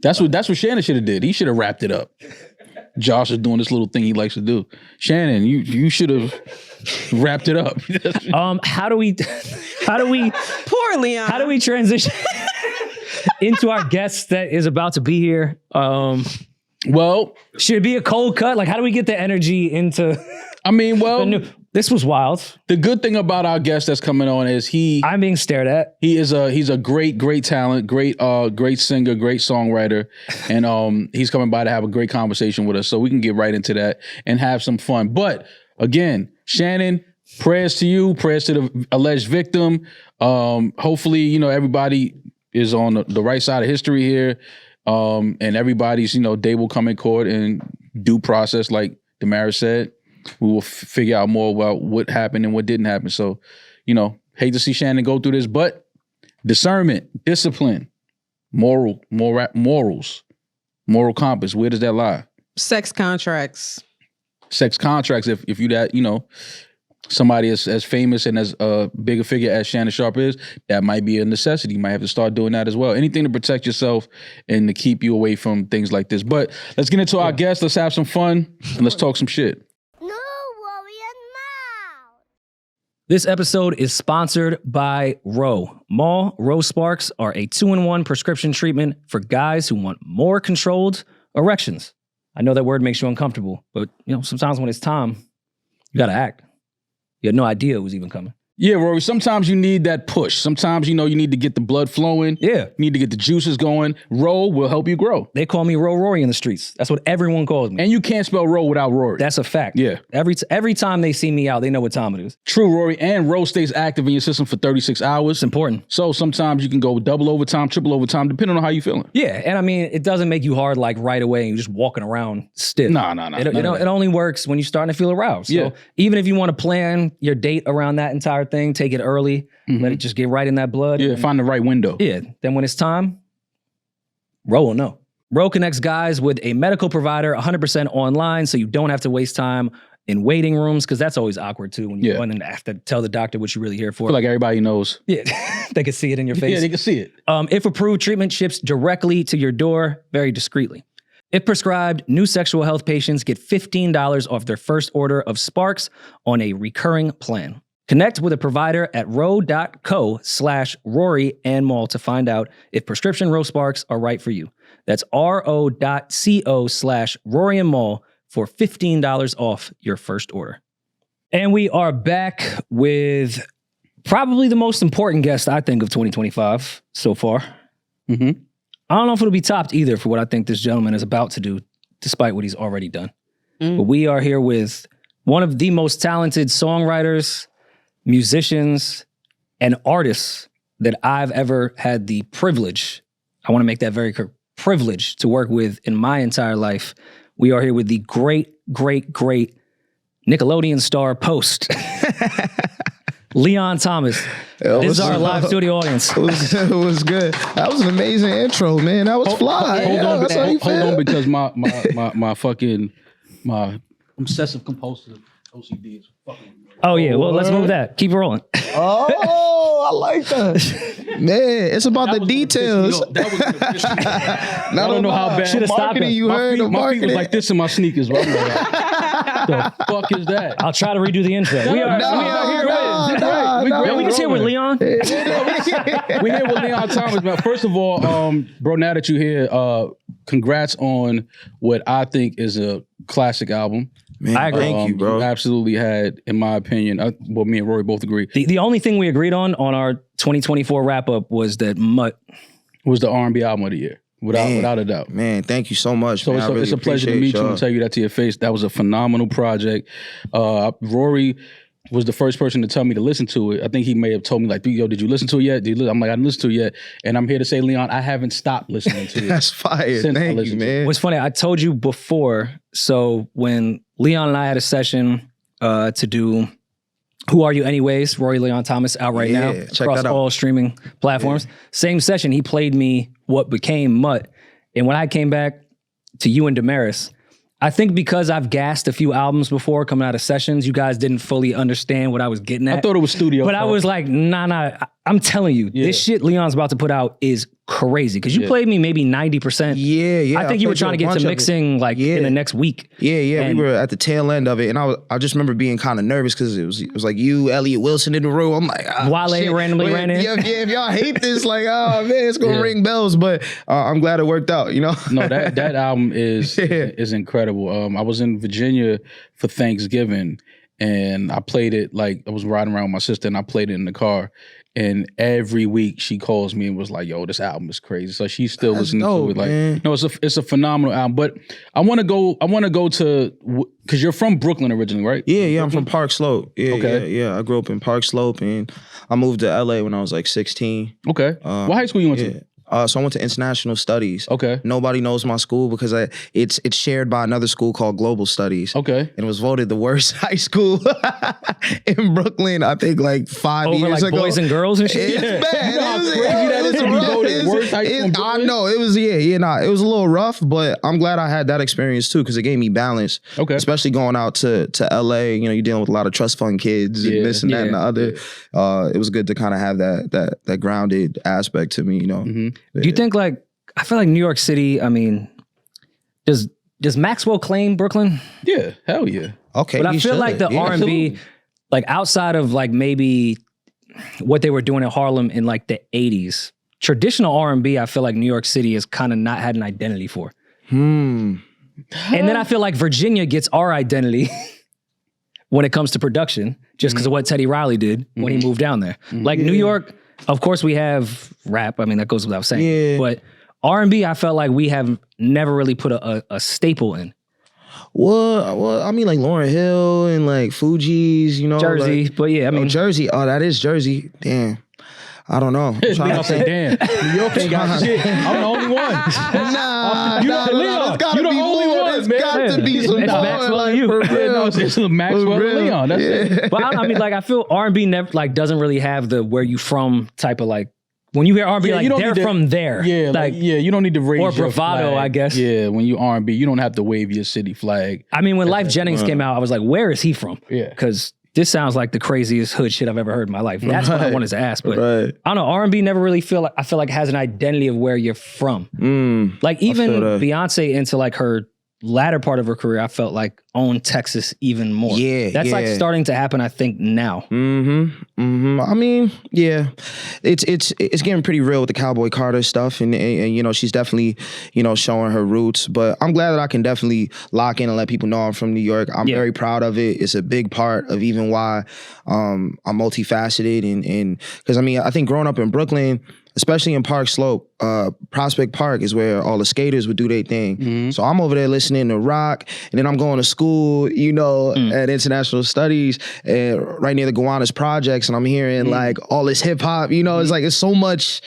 That's what Shannon should have did. He should have wrapped it up. Josh is doing this little thing he likes to do. Shannon, you should have wrapped it up. How do we Poor Leon. How do we transition into our guest that is about to be here? Well, should it be a cold cut? Like, how do we get the energy into? I mean, well, this was wild. The good thing about our guest that's coming on is I'm being stared at. He's a great talent, great singer, great songwriter, and he's coming by to have a great conversation with us, so we can get right into that and have some fun. But again, Shannon, prayers to you, prayers to the alleged victim. Hopefully, everybody is on the right side of history here, and everybody's day will come in court and due process, like Demaris said. We will figure out more about what happened and what didn't happen. So, hate to see Shannon go through this, but discernment, discipline, morals, moral compass. Where does that lie? Sex contracts. If you that, somebody as famous and as big a figure as Shannon Sharpe is, that might be a necessity. You might have to start doing that as well. Anything to protect yourself and to keep you away from things like this. But let's get into our guests. Let's have some fun and let's talk some shit. This episode is sponsored by Ro. Ro Sparks are a 2-in-1 prescription treatment for guys who want more controlled erections. I know that word makes you uncomfortable, but sometimes when it's time, you gotta act. You had no idea it was even coming. Yeah, Rory, sometimes you need that push. Sometimes, you need to get the blood flowing. Yeah. You need to get the juices going. Roll will help you grow. They call me Rory in the streets. That's what everyone calls me. And you can't spell roll without Rory. That's a fact. Yeah. Every time they see me out, they know what time it is. True, Rory. And roll stays active in your system for 36 hours. It's important. So sometimes you can go double overtime, triple overtime, depending on how you're feeling. Yeah, and I mean, it doesn't make you hard like right away and you're just walking around stiff. No. It only works when you're starting to feel aroused. So Yeah. even if you want to plan your date around that entire thing, take it early, let it just get right in that blood. Yeah, find the right window. Yeah, then when it's time, Ro will know. Ro connects guys with a medical provider 100% online, so you don't have to waste time in waiting rooms, because that's always awkward too when you go in and have to tell the doctor what you're really here for. I feel like everybody knows. Yeah, they can see it in your face. Yeah, they can see it. If approved, treatment ships directly to your door very discreetly. If prescribed, new sexual health patients get $15 off their first order of Sparks on a recurring plan. Connect with a provider at ro.co/Rory and Mall to find out if prescription Ro Sparks are right for you. That's ro.co/Rory and Mall for $15 off your first order. And we are back with probably the most important guest, I think, of 2025 so far. Mm-hmm. I don't know if it'll be topped either for what I think this gentleman is about to do, despite what he's already done. But we are here with one of the most talented songwriters, musicians, and artists that I've ever had the privilege, I want to make that very clear, privilege to work with in my entire life. We are here with the great Nickelodeon star Post, Leon Thomas. This is our live studio audience. It was good. That was an amazing intro, man. That was fly. Hold on, because my obsessive compulsive OCD is fucking. Oh yeah, well let's move that. Keep it rolling. Oh, I like that. Man, it's about the details. I don't know how bad. Should've stopped Marketing, us. you heard the My feet marketing. was like this in my sneakers. Right? I'm like, the fuck is that? I'll try to redo the intro. We are here with. We can say with Leon. We're here with Leon Thomas, man. First of all, bro, now that you're here, congrats on what I think is a classic album. Man, I agree. thank you, bro. You absolutely had, in my opinion, well, me and Rory both agree, The only thing we agreed on our 2024 wrap up was that Mutt was the R&B album of the year, without a doubt. Man, thank you so much. So man. it's a pleasure to meet you and tell you that to your face. That was a phenomenal project. Rory was the first person to tell me to listen to it. I think he may have told me like, yo, did you listen to it yet? I'm like, I didn't listen to it yet. And I'm here to say, Leon, I haven't stopped listening to it. That's fire. Thank you, man. What's funny, I told you before, so when Leon and I had a session to do Who Are You Anyways, Rory Leon Thomas out right now check across that out. all streaming platforms. Same session, he played me what became Mutt. And when I came back to you and Demaris, I think because I've gassed a few albums before coming out of sessions, you guys didn't fully understand what I was getting at. I thought it was studio. But I was like, nah, I'm telling you, this shit Leon's about to put out is crazy. Because you played me maybe 90%. Yeah. I think you were trying to get to mixing like in the next week. Yeah. And We were at the tail end of it, and I just remember being kind of nervous because it was like you, Elliot Wilson in the room. I'm like, Wale shit. randomly ran in. Yeah, if y'all hate this, like, oh man, it's gonna ring bells. But I'm glad it worked out. You know. No, that album is incredible. I was in Virginia for Thanksgiving, and I played it like I was riding around with my sister, and I played it in the car. And every week she calls me and was like, "Yo, this album is crazy." So she's still listening to it. Like, man. no, it's a phenomenal album. But I want to go to because you're from Brooklyn originally, right? Yeah, I'm from Park Slope. Yeah, Okay. yeah. I grew up in Park Slope, and I moved to LA when I was like 16. Okay. What high school you went to? So I went to International Studies. Okay. Nobody knows my school because it's shared by another school called Global Studies. Okay. And it was voted the worst high school in Brooklyn, I think like 5 Over years like ago. boys and girls and shit. It's bad. You know how crazy that is to be voted worst high school in I Brooklyn? know. It was, it was a little rough, but I'm glad I had that experience too because it gave me balance. Okay. Especially going out to LA, you're dealing with a lot of trust fund kids and this and that and the other. It was good to kind of have that grounded aspect to me, Mm-hmm. Do you think like, I feel like New York City, I mean, does Maxwell claim Brooklyn? Yeah, hell yeah. Okay. But I he feel should. like the Yeah, R&B, absolutely. like outside of like maybe what they were doing in Harlem in like the 80s, traditional R&B, I feel like New York City has kind of not had an identity for. And then I feel like Virginia gets our identity when it comes to production, just because of what Teddy Riley did when he moved down there. Like New York, of course we have rap. I mean, that goes without saying. Yeah. But R&B, I felt like we have never really put a staple in. Well, I mean, like Lauryn Hill and like Fugees, you know, Jersey, like, but yeah, I mean, Jersey. Oh, that is Jersey. Damn. I don't know. Leon say, damn, New York ain't got shit. I'm the only one. Nah, You nah, know, Leon, there's gotta you the be only more. one, There's man. got to be some It's more. Maxwell Like, and you. for Yeah, real. no, it's Maxwell For and real. Leon. That's it. but I mean, like I feel R&B never like doesn't really have the where you from type of like when you hear R&B, Yeah, like you don't they're need to- from there. Yeah, like, yeah, you don't need to raise or your bravado, flag. I guess. Yeah, when you R&B, you don't have to wave your city flag. I mean, when Life Jennings came out, I was like, where is he from? Yeah. Because this sounds like the craziest hood shit I've ever heard in my life. That's what I wanted to ask. But Right. I don't know, R&B never really feel like it has an identity of where you're from. Like even feel that. Beyonce into like her latter part of her career, I felt like owned Texas even more. Yeah, That's like yeah. starting to happen, I think, now. I mean, yeah, it's getting pretty real with the Cowboy Carter stuff, and you know, she's definitely, you know, showing her roots. But I'm glad that I can definitely lock in and let people know I'm from New York. I'm very proud of it. It's a big part of even why I'm multifaceted, and because I mean, I think growing up in Brooklyn, especially in Park Slope, Prospect Park is where all the skaters would do their thing. So I'm over there listening to rock, and then I'm going to school, you know, at International Studies, right near the Gowanus Projects, and I'm hearing like all this hip hop. You know, it's like it's so much,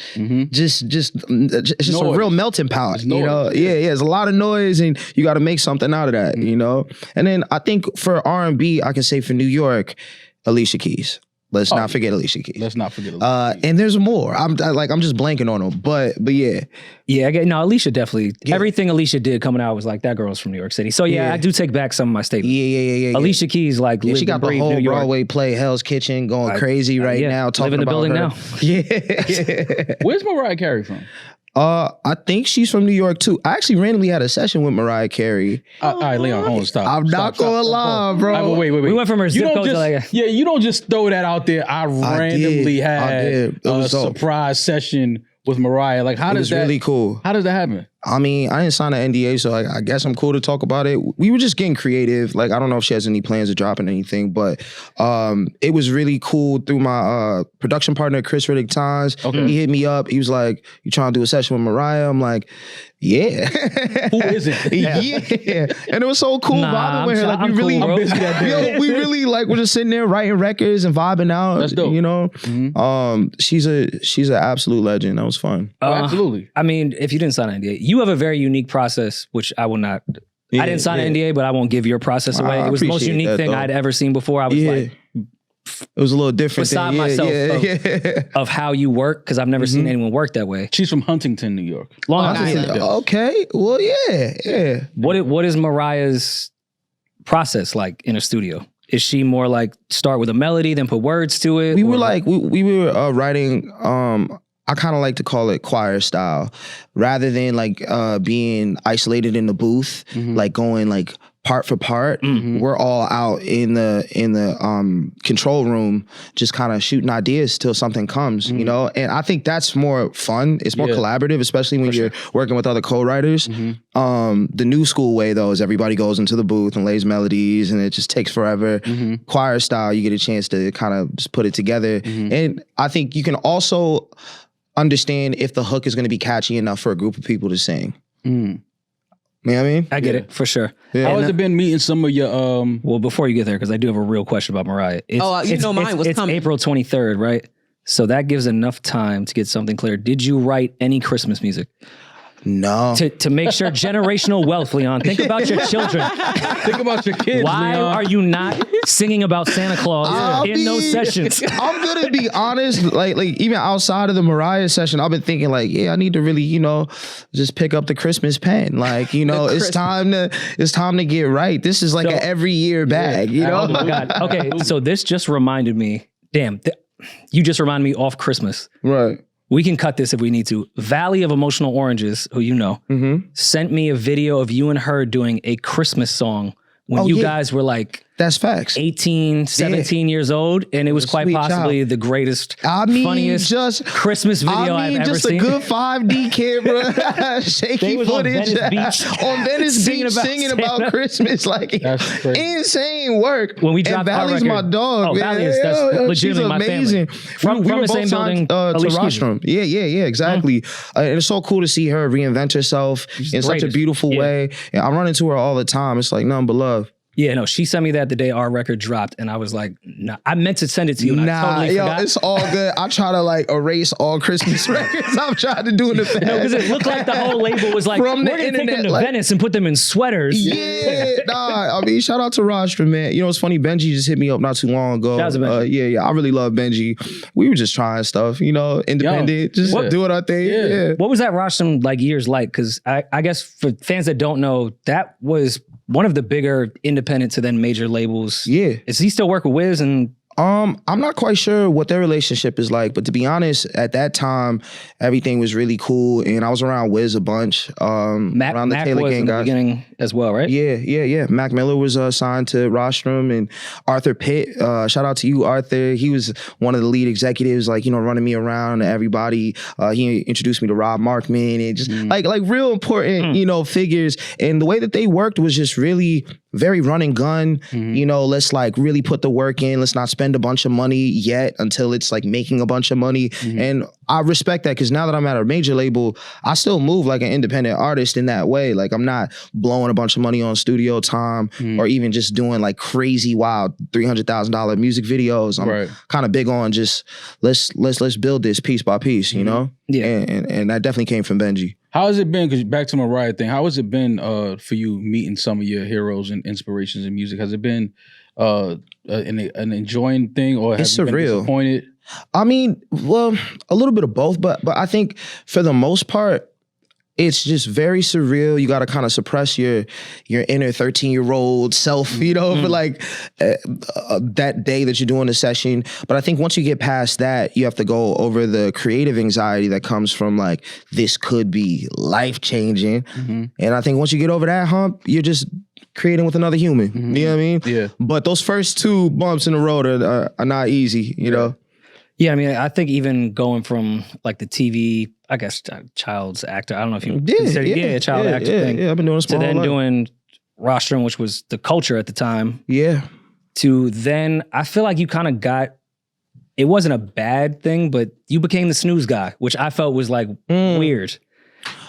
just it's just a Noise. real melting pot. You noise. know, yeah, there's a lot of noise, and you got to make something out of that. You know, and then I think for R&B, I can say for New York, Alicia Keys. Let's not forget Alicia Keys. Let's not forget Alicia Keys. And there's more. I'm just blanking on them, but yeah. Yeah, Alicia definitely. Everything Alicia did coming out was like, that girl's from New York City. So yeah, I do take back some of my statements. Yeah. Alicia Keys, like, Yeah, lived she got and the breathed whole New York. Broadway play Hell's Kitchen going crazy right now. Talking live in the about building her. now. Yeah. Where's Mariah Carey from? I think she's from New York too. I actually randomly had a session with Mariah Carey. All right, Leon, hold on, stop. I'm not gonna lie, bro. All right, but wait. We went from her zip code to like you don't just throw that out there. I randomly had did. It a was dope. surprise session with Mariah. Like, how It does was that really cool. How does that happen? I mean, I didn't sign an NDA, so I guess I'm cool to talk about it. We were just getting creative. Like, I don't know if she has any plans of dropping anything, but it was really cool through my production partner, Chris Riddick Times. Okay. He hit me up. He was like, "You trying to do a session with Mariah?" I'm like, "Yeah." Who is it? Yeah. And it was so cool Nah, vibing with her. Like, I'm we really, cool, bro. I'm busy that day. yo, we really like we're just sitting there writing records and vibing out. That's dope. You know, she's an absolute legend. That was fun. Oh, absolutely. I mean, if you didn't sign an NDA, you have a very unique process, which I will not. I didn't sign an NDA, but I won't give your process away. I It was the most appreciate unique that, thing though. I'd ever seen before. I was like, It was a little different. beside myself of how you work, because I've never seen anyone work that way. She's from Huntington, New York. Long Island. Island. Okay. Well, yeah. What is Mariah's process like in a studio? Is she more like start with a melody, then put words to it? We were or- like we were writing. I kind of like to call it choir style, rather than like being isolated in the booth, like going like part for part. We're all out in the control room, just kind of shooting ideas till something comes, you know. And I think that's more fun. It's more collaborative, especially when you're working with other co-writers. The new school way though is everybody goes into the booth and lays melodies, and it just takes forever. Choir style, you get a chance to kind of just put it together, and I think you can also understand if the hook is going to be catchy enough for a group of people to sing. You know what I mean? I get it for sure. How has it been meeting some of your Well, before you get there, because I do have a real question about Mariah. mine was it's coming. April 23rd, right? So that gives enough time to get something clear. Did you write any Christmas music? No. To make sure generational wealth, Leon. Think about your children. think about your kids? Why Leon. are you not singing about Santa Claus in those sessions? I'm gonna be honest, like even outside of the Mariah session, I've been thinking like, yeah, I need to really, you know, just pick up the Christmas pen. Like, you know, it's time to get right. This is like So- an every year bag, you know? Oh my God. Okay, so this just reminded me. Damn, you just reminded me off Christmas. Right. We can cut this if we need to. Valley of Emotional Oranges, who you know, sent me a video of you and her doing a Christmas song when you guys were like That's facts. 18, 17 years old, and it was quite sweet possibly child. the greatest, I mean, funniest just Christmas video I've ever just seen. a good 5D camera, shaky They was on footage Venice Beach. on Venice Beach singing about Santa. Christmas. Like, That's crazy. insane work. When we and dropped our Valley's record, my dog. man. Valley is that's She's legitimately my amazing. family. From we were the both same signed, building, to Alicia Rostrum. Yeah, exactly. And it's so cool to see her reinvent herself She's in the such a greatest. beautiful Yeah. way. And I run into her all the time. It's like nothing but love. Yeah, no, she sent me that the day our record dropped, and I was like, nah, I meant to send it to you, and I totally forgot. it's all good. I try to like erase all Christmas records I've tried to do in the past. No, because it looked like the whole label was like, From the we're going to take them internet, to like- Venice and put them in sweaters. Yeah, nah. I mean, shout out to Rostrum, man. You know, it's funny. Benji just hit me up not too long ago. Shout out to Benji. Yeah. I really love Benji. We were just trying stuff, you know, independent, just doing our thing. Yeah. What was that Rostrum like years like? Because I guess for fans that don't know, that was one of the bigger independent to then major labels. Yeah. Is he still work with Wiz? And I'm not quite sure what their relationship is like, but to be honest, at that time, everything was really cool, and I was around Wiz a bunch. Around the Mac Taylor was Gang in the guys. beginning as well, right? Yeah. Mac Miller was signed to Rostrum, and Arthur Pitt. Shout out to you, Arthur. He was one of the lead executives, like, you know, running me around to everybody. He introduced me to Rob Markman and just like real important, you know, figures. And the way that they worked was just really very run and gun. You know, let's like really put the work in. Let's not spend a bunch of money yet until it's like making a bunch of money. And I respect that, because now that I'm at a major label, I still move like an independent artist in that way. Like, I'm not blowing a bunch of money on studio time or even just doing like crazy wild $300,000 music videos. I'm kind of big on just let's build this piece by piece, you know? Yeah. And that definitely came from Benji. How has it been? Because back to Mariah thing, how has it been for you meeting some of your heroes and inspirations in music? Has it been an enjoying thing, or have It's you been surreal. disappointed? I mean, well, a little bit of both, but I think for the most part, it's just very surreal. You got to kind of suppress your inner 13-year-old self, you know, for like that day that you're doing the session. But I think once you get past that, you have to go over the creative anxiety that comes from like, this could be life-changing. And I think once you get over that hump, you're just creating with another human. You know what I mean? Yeah. But those first two bumps in the road are not easy, you know? Yeah, I mean, I think even going from like the TV, I guess, child's actor. I don't know if you consider a child actor thing. Yeah, I've been doing this to my whole then life. doing Rostrum, which was the culture at the time. Yeah. To then, I feel like you kind of got, it wasn't a bad thing, but you became the snooze guy, which I felt was like weird.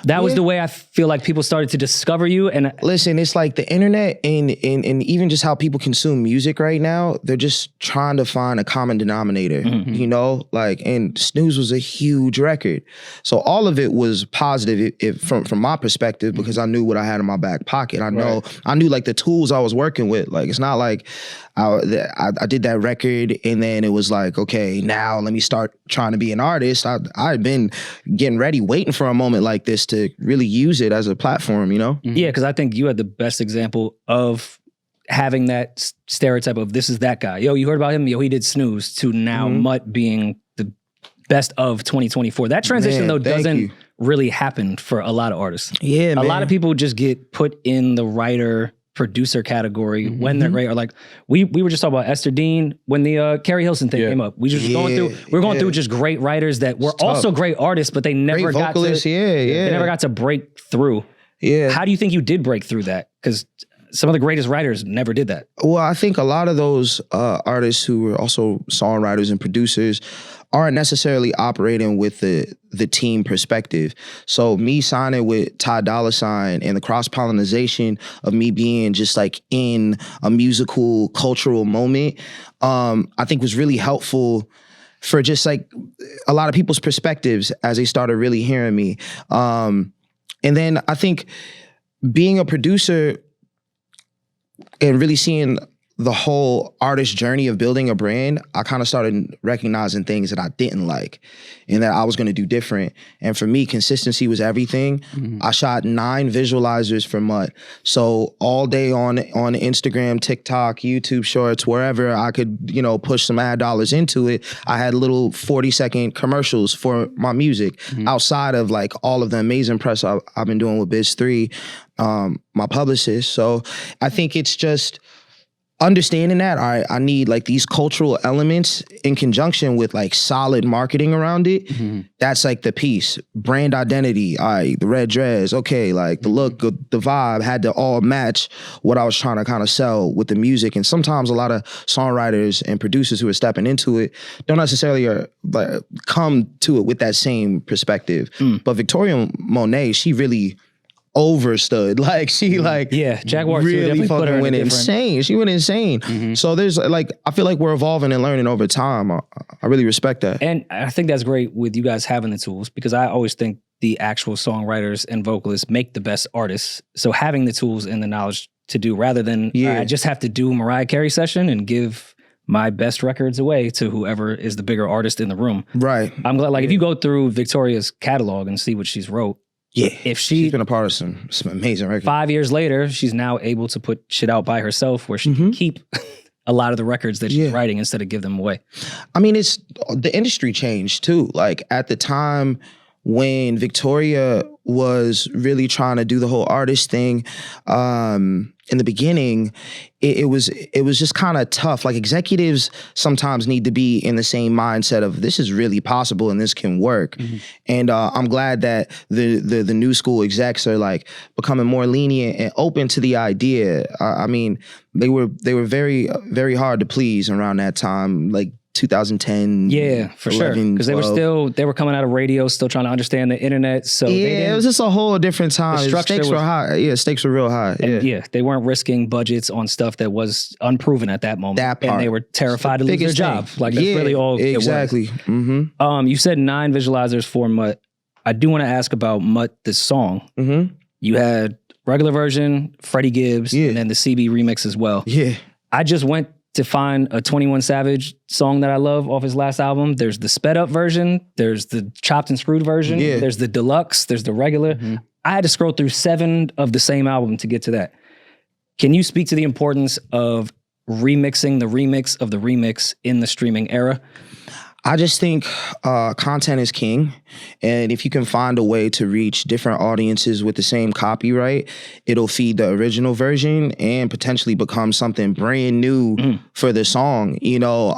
That was the way I feel like people started to discover you. And listen, it's like the internet and even just how people consume music right now, they're just trying to find a common denominator, you know? Like, and Snooze was a huge record. So all of it was positive from my perspective, because I knew what I had in my back pocket. I knew like the tools I was working with. Like, it's not like I did that record and then it was like, okay, now let me start trying to be an artist. I'd been getting ready, waiting for a moment like this to really use it as a platform, you know? yeah, because I think you had the best example of having that stereotype of this is that guy. Yo, you heard about him? Yo, he did Snooze, to now Mutt being the best of 2024. That transition, though, doesn't really happen for a lot of artists. Yeah, man. A lot of people just get put in the writer producer category when they're great. Or like we were just talking about Esther Dean when the Carrie Hilson thing came up. We just going through just great writers that were also great artists, but they never got to they never got to break through. Yeah. How do you think you did break through that? Because some of the greatest writers never did that. Well, I think a lot of those artists who were also songwriters and producers aren't necessarily operating with the team perspective. So me signing with Ty Dolla $ign and the cross-pollination of me being just like in a musical, cultural moment, I think was really helpful for just like a lot of people's perspectives as they started really hearing me. And then I think being a producer and really seeing the whole artist journey of building a brand, I kind of started recognizing things that I didn't like and that I was going to do different. And for me, consistency was everything. I shot 9 visualizers for Mutt. So all day on Instagram, TikTok, YouTube Shorts, wherever I could, you know, push some ad dollars into it, I had little 40-second commercials for my music outside of like all of the amazing press I've been doing with Biz 3, my publicist. So I think it's just understanding that, all right, I need like these cultural elements in conjunction with like solid marketing around it. That's like the piece. Brand identity, all right, the red dress, okay, like the look, the vibe had to all match what I was trying to kind of sell with the music. And sometimes a lot of songwriters and producers who are stepping into it don't necessarily come to it with that same perspective. But Victoria Monet, she really overstood. Like she Jaguar really put her fucking in went insane. She went insane. So there's like, I feel like we're evolving and learning over time. I really respect that. And I think that's great with you guys having the tools, because I always think the actual songwriters and vocalists make the best artists. So having the tools and the knowledge to do, rather than I just have to do a Mariah Carey session and give my best records away to whoever is the bigger artist in the room. Right. I'm glad, like if you go through Victoria's catalog and see what she's wrote, if she's been a part of some amazing records. 5 years later, she's now able to put shit out by herself where she can keep a lot of the records that she's writing instead of give them away. I mean, it's the industry changed too. Like at the time when Victoria was really trying to do the whole artist thing, in the beginning, it was just kind of tough. Like executives sometimes need to be in the same mindset of this is really possible and this can work. And I'm glad that the new school execs are like becoming more lenient and open to the idea. I mean, they were very, very hard to please around that time. Like 2010. Yeah, for 11, sure. Because they were coming out of radio, still trying to understand the internet. So it was just a whole different time. The stakes were high. Yeah, stakes were real high. And they weren't risking budgets on stuff that was unproven at that moment. That part. And they were terrified to lose their job. Like that's really all exactly. It was. You said 9 visualizers for Mutt. I do want to ask about Mutt, the song. You had regular version, Freddie Gibbs, and then the CB remix as well. Yeah. I just went to find a 21 Savage song that I love off his last album. There's the sped up version, there's the chopped and screwed version, there's the deluxe, there's the regular. I had to scroll through 7 of the same album to get to that. Can you speak to the importance of remixing the remix of the remix in the streaming era? I just think content is king. And if you can find a way to reach different audiences with the same copyright, it'll feed the original version and potentially become something brand new for the song. You know,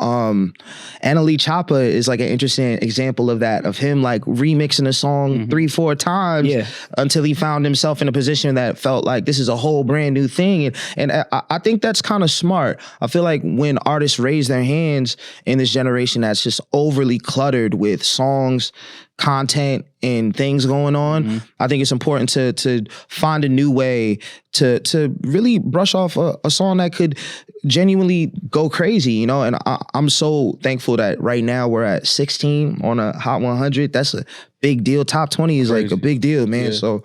Annalie Choppa is like an interesting example of that, of him like remixing a song 3-4 times until he found himself in a position that felt like this is a whole brand new thing. And I think that's kind of smart. I feel like when artists raise their hands in this generation that's just overly cluttered with songs, content, and things going on, I think it's important to find a new way to really brush off a song that could genuinely go crazy, you know? And I'm so thankful that right now we're at 16 on a Hot 100. That's a big deal. Top 20 is crazy. Like a big deal, man. Yeah. So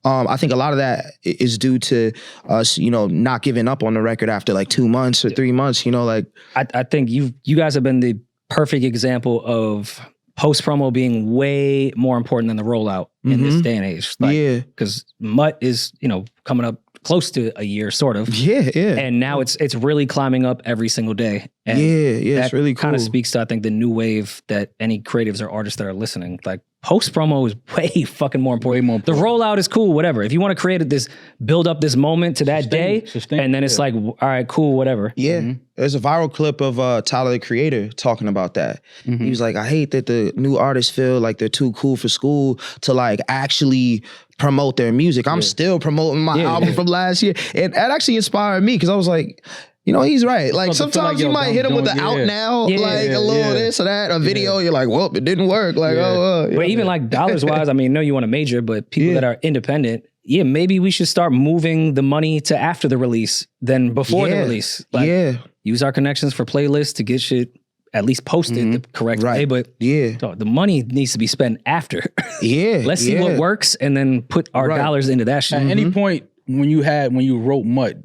I think a lot of that is due to us, you know, not giving up on the record after like 2 months or 3 months, you know, like. I think you guys have been the perfect example of post promo being way more important than the rollout in this day and age. Like, because Mutt is, you know, coming up close to a year, sort of. Yeah. And now it's really climbing up every single day. And it's really cool. Kind of speaks to, I think, the new wave that any creatives or artists that are listening, like post promo is way fucking more important. Way more important. The rollout is cool, whatever. If you want to create this, build up this moment to that day, and then it's like, all right, cool, whatever. Yeah. There's a viral clip of Tyler, the Creator, talking about that. He was like, I hate that the new artists feel like they're too cool for school to like actually promote their music. I'm still promoting my album from last year. And that actually inspired me because I was like, you know, he's right. Like sometimes you might hit him with the out now, like a little this or that, a video. You're like, well, it didn't work. Like, But even like dollars wise, I mean, no, you want to major, but people that are independent, maybe we should start moving the money to after the release than before the release. Like, use our connections for playlists to get shit at least posted the correct way. But the money needs to be spent after. Let's see what works and then put our dollars into that shit. At any point when you wrote Mutt,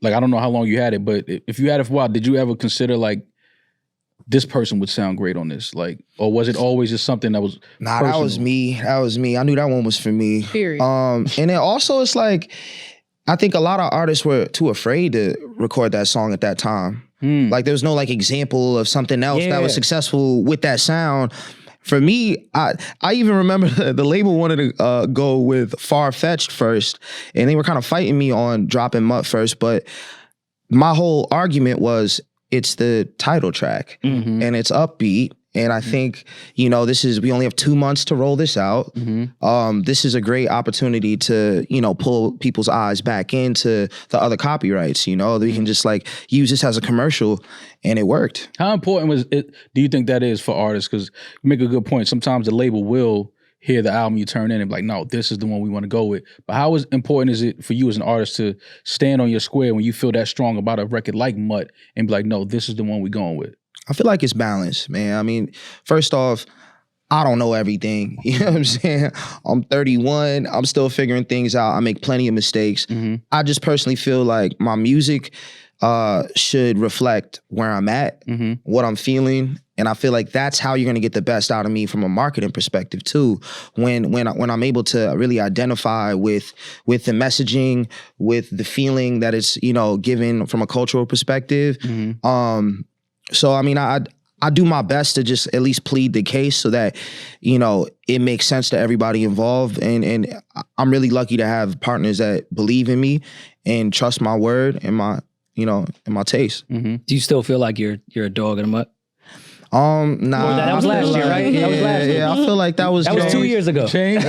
like, I don't know how long you had it, but if you had it for a while, did you ever consider like this person would sound great on this? Like, or was it always just something that was personal? That was me. That was me. I knew that one was for me. Period. And then also it's like, I think a lot of artists were too afraid to record that song at that time. Like there was no like example of something else that was successful with that sound. For me, I even remember the label wanted to go with Far-Fetched first, and they were kind of fighting me on dropping Mutt first, but my whole argument was it's the title track and it's upbeat. And I think, we only have 2 months to roll this out. This is a great opportunity to, pull people's eyes back into the other copyrights, we can just like use this as a commercial, and it worked. How important was it? Do you think that is for artists? Because you make a good point. Sometimes the label will hear the album you turn in and be like, no, this is the one we want to go with. But how important is it for you as an artist to stand on your square when you feel that strong about a record like Mutt and be like, no, this is the one we're going with? I feel like it's balanced, man. I mean, first off, I don't know everything. You know what I'm saying? I'm 31. I'm still figuring things out. I make plenty of mistakes. I just personally feel like my music should reflect where I'm at, what I'm feeling. And I feel like that's how you're gonna get the best out of me from a marketing perspective too. When I'm able to really identify with the messaging, with the feeling that it's, given from a cultural perspective. So, I mean, I do my best to just at least plead the case so that, it makes sense to everybody involved. And I'm really lucky to have partners that believe in me and trust my word and my, and my taste. Do you still feel like you're a dog in a mutt? Nah. That was last year, right? Yeah, that was last year. I feel like that was 2 years ago. Change.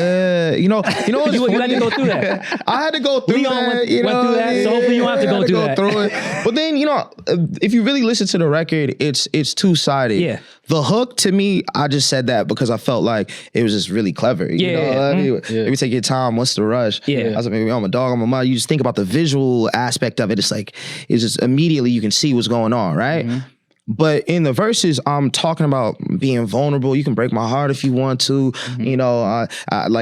you know what's You had funny? to go through that. I had to go through Leon that. went through that, so hopefully you don't have to go through that. Through it. But then, if you really listen to the record, it's two-sided. Yeah. The hook, to me, I just said that because I felt like it was just really clever. You know? Maybe take your time. What's the rush? Yeah. I was like, maybe I'm a dog, I'm a mother. You just think about the visual aspect of it. It's like, it's just immediately you can see what's going on, right? But in the verses, I'm talking about being vulnerable. You can break my heart if you want to. I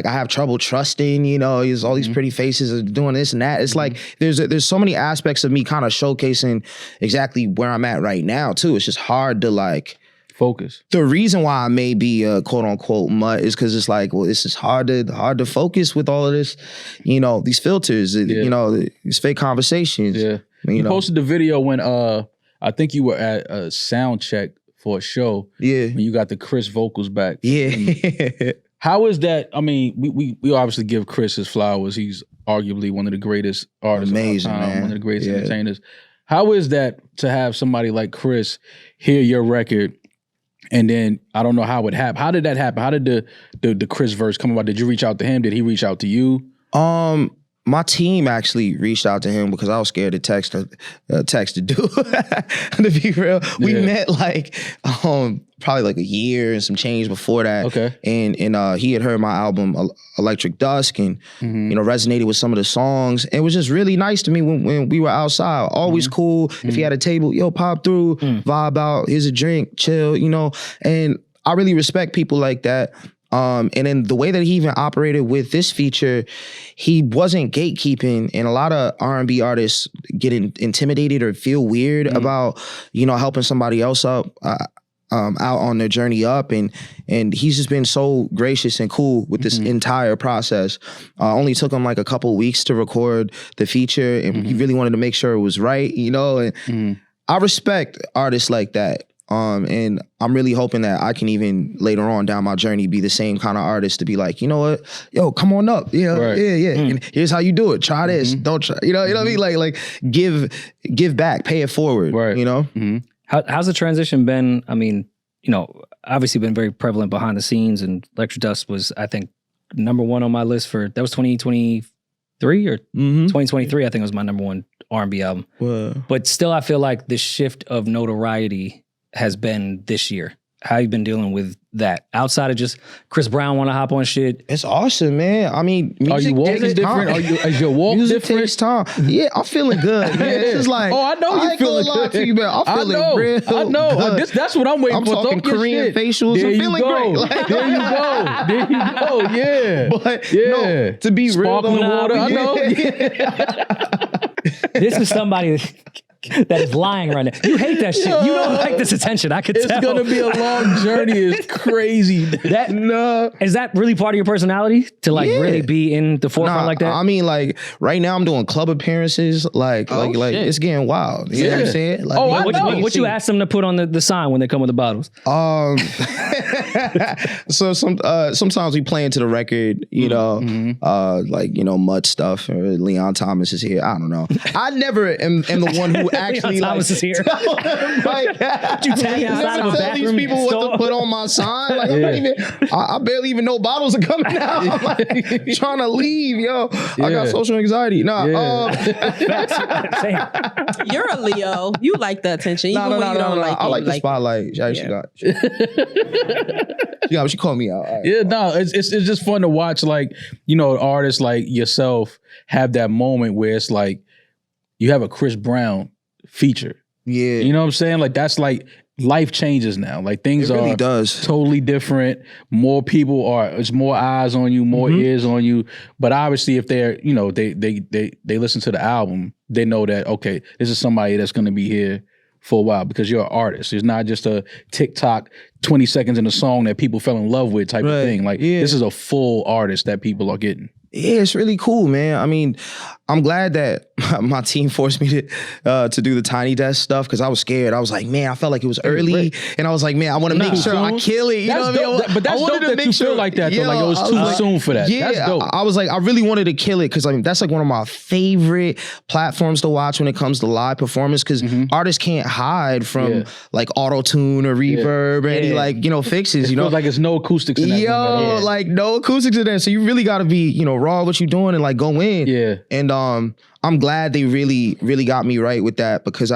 have trouble trusting. There's all these pretty faces of doing this and that. It's like there's so many aspects of me kind of showcasing exactly where I'm at right now too. It's just hard to like focus. The reason why I may be a quote unquote mutt is because it's like, well, this is hard to focus with all of this. These filters. These fake conversations. Yeah. You posted the video when I think you were at a sound check for a show. Yeah. When you got the Chris vocals back. Yeah. How is that? I mean, we obviously give Chris his flowers. He's arguably one of the greatest artists Amazing, of all time, man. one of the greatest entertainers. How is that to have somebody like Chris hear your record and then I don't know how it happened. How did that happen? How did the Chris verse come about? Did you reach out to him? Did he reach out to you? My team actually reached out to him because I was scared to text the dude. To be real, we met probably like a year and some change before that. Okay, and he had heard my album Electric Dusk and resonated with some of the songs. It was just really nice to me when we were outside. Always cool. If he had a table, pop through, vibe out. Here's a drink, chill. And I really respect people like that. And then the way that he even operated with this feature, he wasn't gatekeeping. And a lot of R&B artists get intimidated or feel weird about, helping somebody else up, out on their journey up. And he's just been so gracious and cool with this entire process. Only took him like a couple weeks to record the feature. And he really wanted to make sure it was right, and I respect artists like that. And I'm really hoping that I can even later on down my journey be the same kind of artist to be like, you know what, come on up, yeah. And here's how you do it. Try this, don't try. You know what I mean? Like give back, pay it forward. Right. How's the transition been? I mean, obviously been very prevalent behind the scenes, and Electric Dust was, I think, #1 on my list that was 2023 or 2023. I think it was my #1 R&B album. Wow. But still, I feel like the shift of notoriety has been this year. How you been dealing with that? Outside of just Chris Brown want to hop on shit. It's awesome, man. I mean, music are you walking different? Is your walk music different? Takes time. Yeah, I'm feeling good, man. It's just like, I know you feeling good. To you, man. I'm feeling real I know. good. That's what I'm waiting for. I'm talking Korean facials. There I'm feeling great. Like, there you go. Yeah. But no, to be sparkling real, water. I know. This is somebody that is lying right now. You hate that shit. You don't like this attention. I could tell. It's gonna be a long journey. It's crazy. Is that really part of your personality to really be in the forefront like that? I mean, like right now I'm doing club appearances. Like it's getting wild. You know what I'm saying? Like, what you ask them to put on the sign when they come with the bottles? So sometimes we play into the record. Mud stuff. Or Leon Thomas is here. I don't know. I never am the one who actually like Thomas is here. tell him, like, You tag outside of a tell these bathroom people what stall? to put on my sign. Like I'm not even. I barely even know bottles are coming out. I'm like trying to leave, yo. I got social anxiety. Nah. You're a Leo. You like the attention, even when you don't like it. I like the Like, spotlight. She called me out. All right. Yeah, no, it's just fun to watch, like, you know, artists like yourself have that moment where it's like you have a Chris Brown feature. Yeah. You know what I'm saying? Like that's like life changes now. Like things It really are does. totally different. More people are, it's more eyes on you, more ears on you. But obviously if they're, you know, they listen to the album, they know that, okay, this is somebody that's gonna be here for a while because you're an artist. It's not just a TikTok 20 seconds in a song that people fell in love with type of thing. Like this is a full artist that people are getting. Yeah, it's really cool, man. I mean, I'm glad that my team forced me to do the Tiny Desk stuff because I was scared. I was like, man, I felt like it was early, and I was like, man, I want to make sure I kill it. You know what I mean? But that's dope that you feel like that. Though. Like it was too soon for that. Yeah, that's dope. I was like, I really wanted to kill it because I mean, that's like one of my favorite platforms to watch when it comes to live performance because artists can't hide from like auto tune or reverb or any like fixes. It feels like it's no acoustics in that room at all. Like no acoustics in there. So you really got to be raw what you're doing and like go in. Yeah. And I'm glad they really got me right with that because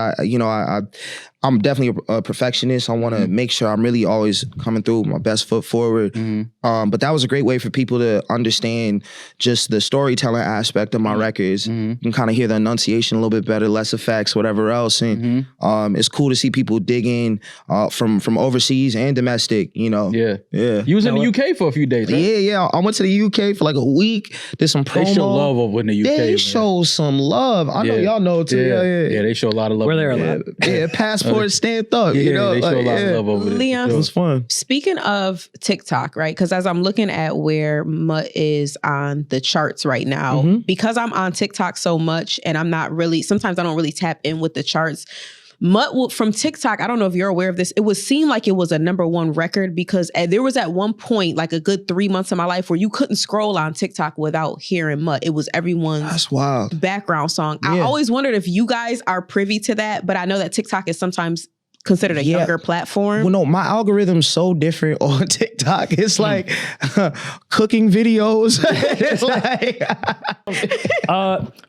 I'm definitely a perfectionist. I want to make sure I'm really always coming through with my best foot forward. But that was a great way for people to understand just the storytelling aspect of my records. You can kind of hear the enunciation a little bit better, less effects, whatever else. And it's cool to see people dig in from overseas and domestic, Yeah. Yeah. You was in the UK for a few days, right? Yeah. I went to the UK for like a week, did some promo. They show love over in the UK. They show some love. I know y'all know too. Yeah. They show a lot of love. We're there a lot. Yeah, passport stamped up. Yeah, they show a lot of love over there. Leon, It was fun. speaking of TikTok, right? Because as I'm looking at where Mutt is on the charts right now, because I'm on TikTok so much and sometimes I don't really tap in with the charts. Mutt from TikTok, I don't know if you're aware of this, it would seem like it was a #1 record because there was at one point, like a good 3 months of my life where you couldn't scroll on TikTok without hearing Mutt. It was everyone's That's wild. background song. I always wondered if you guys are privy to that, but I know that TikTok is sometimes considered a younger platform. Well, no, my algorithm's so different on TikTok. It's like cooking videos. It's like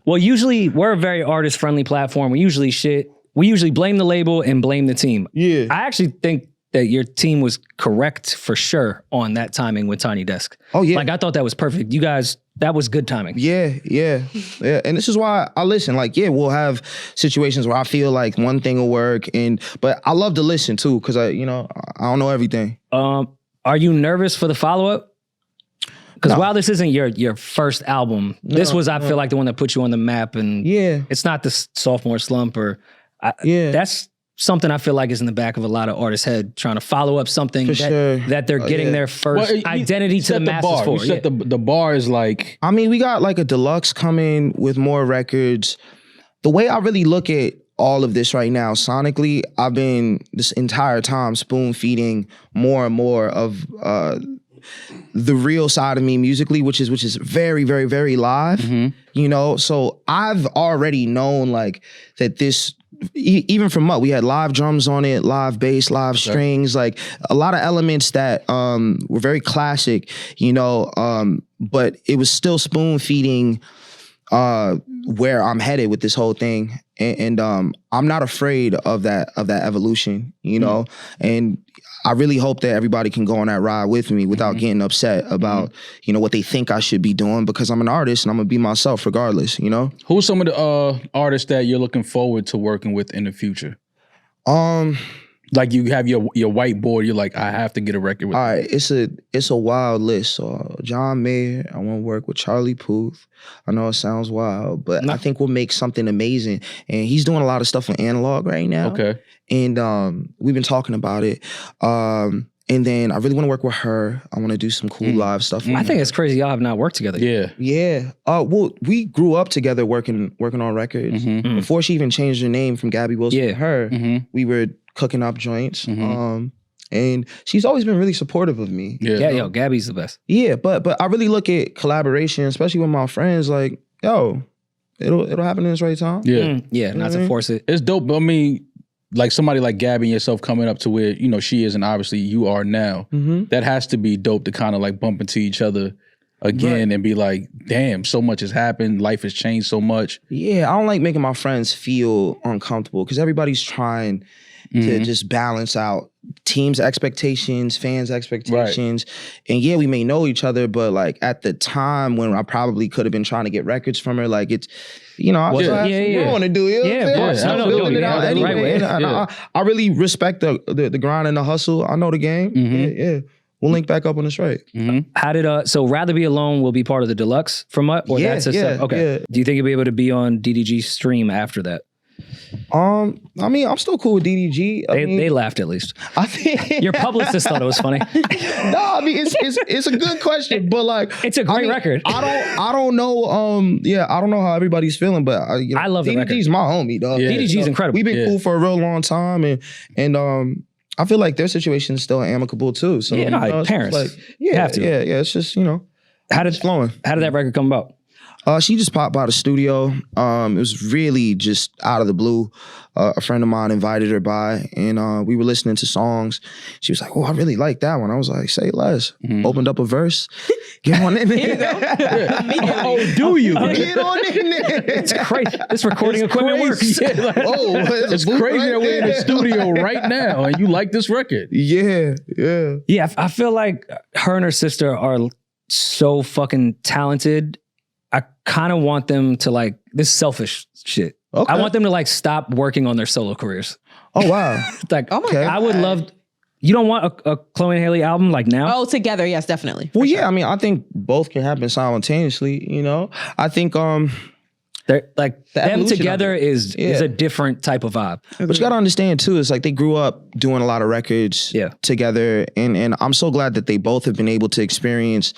Well, usually we're a very artist-friendly platform. We usually blame the label and blame the team. Yeah. I actually think that your team was correct for sure on that timing with Tiny Desk. Oh, yeah. Like I thought that was perfect. You guys, that was good timing. Yeah. And this is why I listen. Like, we'll have situations where I feel like one thing will work, but I love to listen too because I don't know everything. Are you nervous for the follow-up? Because while this isn't your first album, this was, I feel like, the one that put you on the map, and it's not the sophomore slump that's something I feel like is in the back of a lot of artists' head, trying to follow up something that they're getting their first identity to the masses for. You set the bar is like... I mean, we got like a deluxe coming with more records. The way I really look at all of this right now, sonically, I've been this entire time spoon feeding more and more of the real side of me musically, which is very, very, very live. So I've already known like that this. Even from Mutt, we had live drums on it, live bass, live strings, like a lot of elements that were very classic, but it was still spoon feeding where I'm headed with this whole thing. And I'm not afraid of that evolution, and I really hope that everybody can go on that ride with me without getting upset about, what they think I should be doing, because I'm an artist and I'm gonna be myself regardless, Who's some of the artists that you're looking forward to working with in the future? Like you have your whiteboard, you're like, I have to get a record with. All right, it's a wild list. So John Mayer, I want to work with Charlie Puth. I know it sounds wild, but I think we'll make something amazing. And he's doing a lot of stuff on analog right now. Okay. And we've been talking about it. And then I really want to work with her. I want to do some cool live stuff. I think it's crazy y'all have not worked together. Yeah. Well, we grew up together working on records. Before she even changed her name from Gabby Wilson to her, we were cooking up joints. And she's always been really supportive of me. Yeah, Gabby's the best. Yeah, but I really look at collaboration, especially with my friends, like, yo, it'll happen in its right time. Yeah. Not to force it. It's dope. But I mean, like somebody like Gabby and yourself coming up to where, you know, she is and obviously you are now, that has to be dope to kind of like bump into each other again and be like, damn, so much has happened. Life has changed so much. Yeah, I don't like making my friends feel uncomfortable because everybody's trying to just balance out teams' expectations, fans' expectations. And yeah, we may know each other, but like at the time when I probably could have been trying to get records from her, like it's, you know, I was like, you want to do it. Yeah, of course. I'm building it out anyway. And I really respect the grind and the hustle. I know the game. Yeah. We'll link back up on the straight. How did so Rather Be Alone will be part of the deluxe from what? Or that's okay. Yeah. Do you think you'll be able to be on DDG's stream after that? I mean, I'm still cool with DDG. They laughed at least. I think Your publicist thought it was funny. No, I mean it's a good question, but like It's a great record. I don't know. I don't know how everybody's feeling, but you know, I love the record. DDG's my homie, dog. Yeah. DDG's incredible. We've been cool for a real long time, and I feel like their situation is still amicable too. So Yeah, no, you know, it's parents. just like, yeah, Have to. yeah. It's just, you know, it's flowing. How did that record come about? She just popped by the studio. It was really just out of the blue. A friend of mine invited her by, and we were listening to songs. She was like, "Oh, I really like that one." I was like, "Say less." Opened up a verse. Get on in there. Do you? Get on in there. It's crazy. This recording equipment works. Yeah, like, it's crazy that we're in the studio right now and you like this record. Yeah. Yeah, I feel like her and her sister are so fucking talented. I kind of want them to like, this is selfish shit. Okay. I want them to like stop working on their solo careers. Oh wow. Like, Oh my God. I would love, you don't want a Chloe and Haley album like now? Oh, together, yes, definitely. Well, yeah. I mean, I think both can happen simultaneously. You know, I think They're like, The them evolution together of it. is a different type of vibe. but you gotta understand too, it's like they grew up doing a lot of records together, and I'm so glad that they both have been able to experience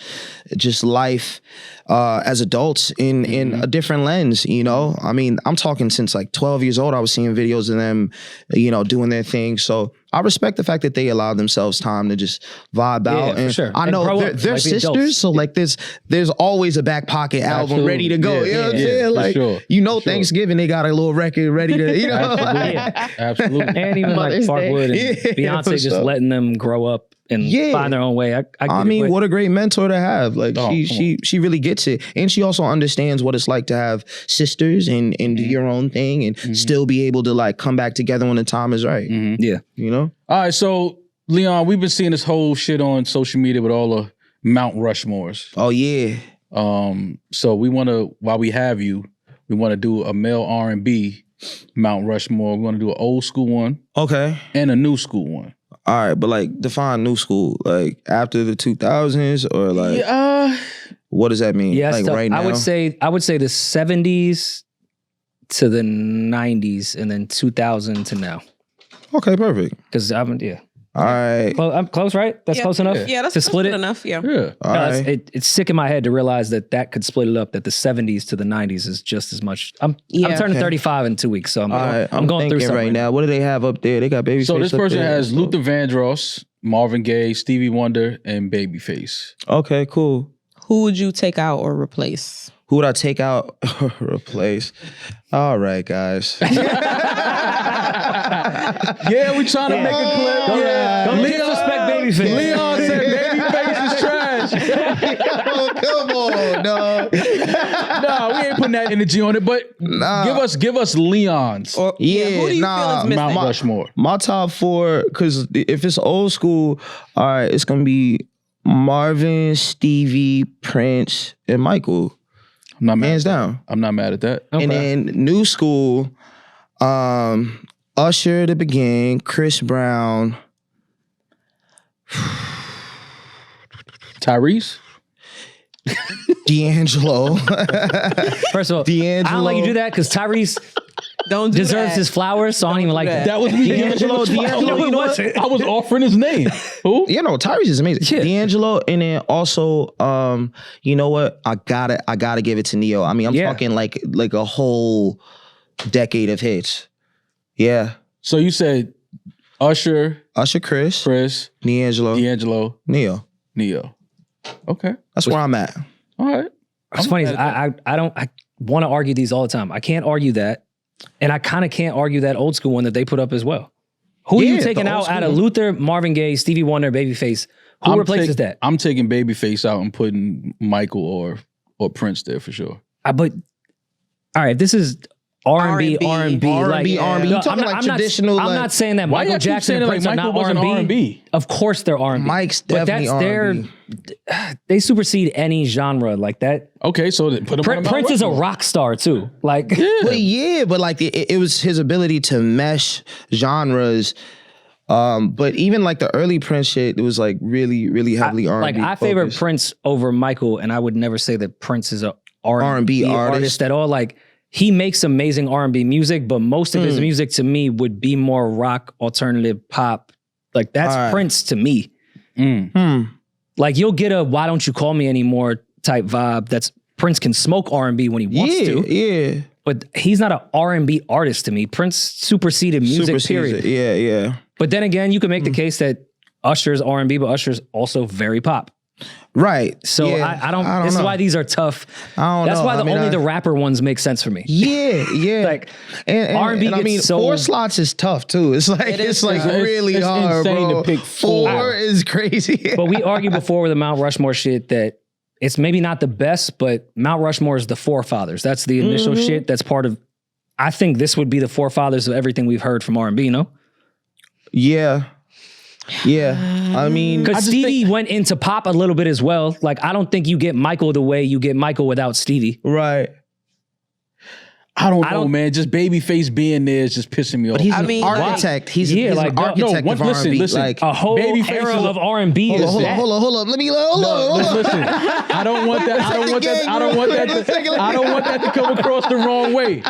just life as adults in a different lens, you know? I mean, I'm talking since like 12 years old, I was seeing videos of them, you know, doing their thing. So I respect the fact that they allowed themselves time to just vibe out. for And sure. I And know grow they're up, like the sisters, adults. so like there's always a back pocket album Absolutely. ready to go. Yeah, You know what I'm yeah, saying? for Like, sure. you know, For sure. Thanksgiving, they got a little record ready to, you know? Absolutely. And even like Mother's Day. Parkwood and Yeah, Beyonce just so- letting them grow up and find their own way. I mean, what a great mentor to have. Like Oh, she really gets it. And she also understands what it's like to have sisters and do your own thing and still be able to like come back together when the time is right. Yeah. You know? All right, so Leon, we've been seeing this whole shit on social media with all the Mount Rushmores. Oh yeah. So we want to, while we have you, we want to do a male R&B Mount Rushmore. We want to do an old school one Okay. and a new school one. All right, but like define new school, like after the 2000s or like what does that mean? Yeah, like stuff. right now. I would say the 70s to the 90s and then 2000 to now. Okay, perfect. Because I'm All right. I'm close, right? That's Yeah. close enough. Yeah, that's to split good it. enough. Yeah. Yeah. All No, right. it's sick in my head to realize that could split it up. That the 70s to the 90s is just as much. I'm turning 35 in 2 weeks, so I'm All right. I'm going through thinking something right now. What do they have up there? They got Babyface. So this up person there. has Luther Vandross, Marvin Gaye, Stevie Wonder, and Babyface. Okay, cool. Who would you take out or replace? Who would I take out or replace? All right, guys. Yeah, we trying to make it clear. Don't disrespect Babyface. Leon said Babyface is trash. Oh, come on, dog. Nah, we ain't putting that energy on it, but give us Leon's Or Oh, Yeah, who do you nah, feel is missing? Mount Rushmore. My top four, because if it's old school, all right, it's going to be Marvin, Stevie, Prince, and Michael. I'm not mad. Hands down. I'm not mad at that. Okay. And then new school, Usher to begin, Chris Brown, Tyrese. D'Angelo. First of all, D'Angelo. I don't like you do that because Tyrese Don't do deserves that. his flowers, so I don't even like that. That was D'Angelo, No, you it know what? wasn't. I was offering his name. Who? You know, Tyrese is amazing. Yeah. D'Angelo, and then also, you know what? I gotta give it to Neo. I mean, I'm talking like a whole decade of hits. Yeah. So you said Usher, Usher, Chris, D'Angelo, D'Angelo, Neo. Neo. Okay. That's where I'm at. All right. It's funny. I don't. want to argue these all the time. I can't argue that. And I kind of can't argue that old school one that they put up as well. Who are you taking out of Luther, Marvin Gaye, Stevie Wonder, Babyface? Who replaces that? I'm taking Babyface out and putting Michael or Prince there for sure. But all right, this is R&B. R&B. You talking like traditional? I'm not saying that Michael Jackson and Prince are not R&B. Of course they're R&B. Mike's definitely R&B. They supersede any genre like that. Okay, so put him on Prince is a rock star too. Like, but like it was his ability to mesh genres. But even like the early Prince shit, it was like really, really heavily R&B. Like I favor Prince over Michael, and I would never say that Prince is a R&B artist at all. Like he makes amazing R&B music, but most of his music to me would be more rock, alternative, pop. Like that's Prince to me. Like you'll get a "Why Don't You Call Me Anymore" type vibe. That's Prince can smoke R&B when he wants to. Yeah. But he's not an R&B artist to me. Prince superseded music, period. Yeah. But then again, you can make the case that Usher's R&B, but Usher's also very pop. Right. So I don't this is why these are tough. That's why only the rapper ones make sense for me. Yeah. Like and R&B I mean, 4 slots is tough too. It's like it's really hard, insane bro. to pick 4 is crazy. But we argued before with the Mount Rushmore shit that it's maybe not the best, but Mount Rushmore is the forefathers. That's the initial shit. That's part of. I think this would be the forefathers of everything we've heard from R&B. No. Yeah. I mean, because Stevie went into pop a little bit as well. Like I don't think you get Michael the way you get Michael without Stevie. Right. I don't know, man. Just Babyface being there is just pissing me off. But he's an architect. He's an architect of R&B. Listen, like a whole era of R&B. Hold on. Let me hold on. Listen, I don't want that. I don't want that to come across the wrong way.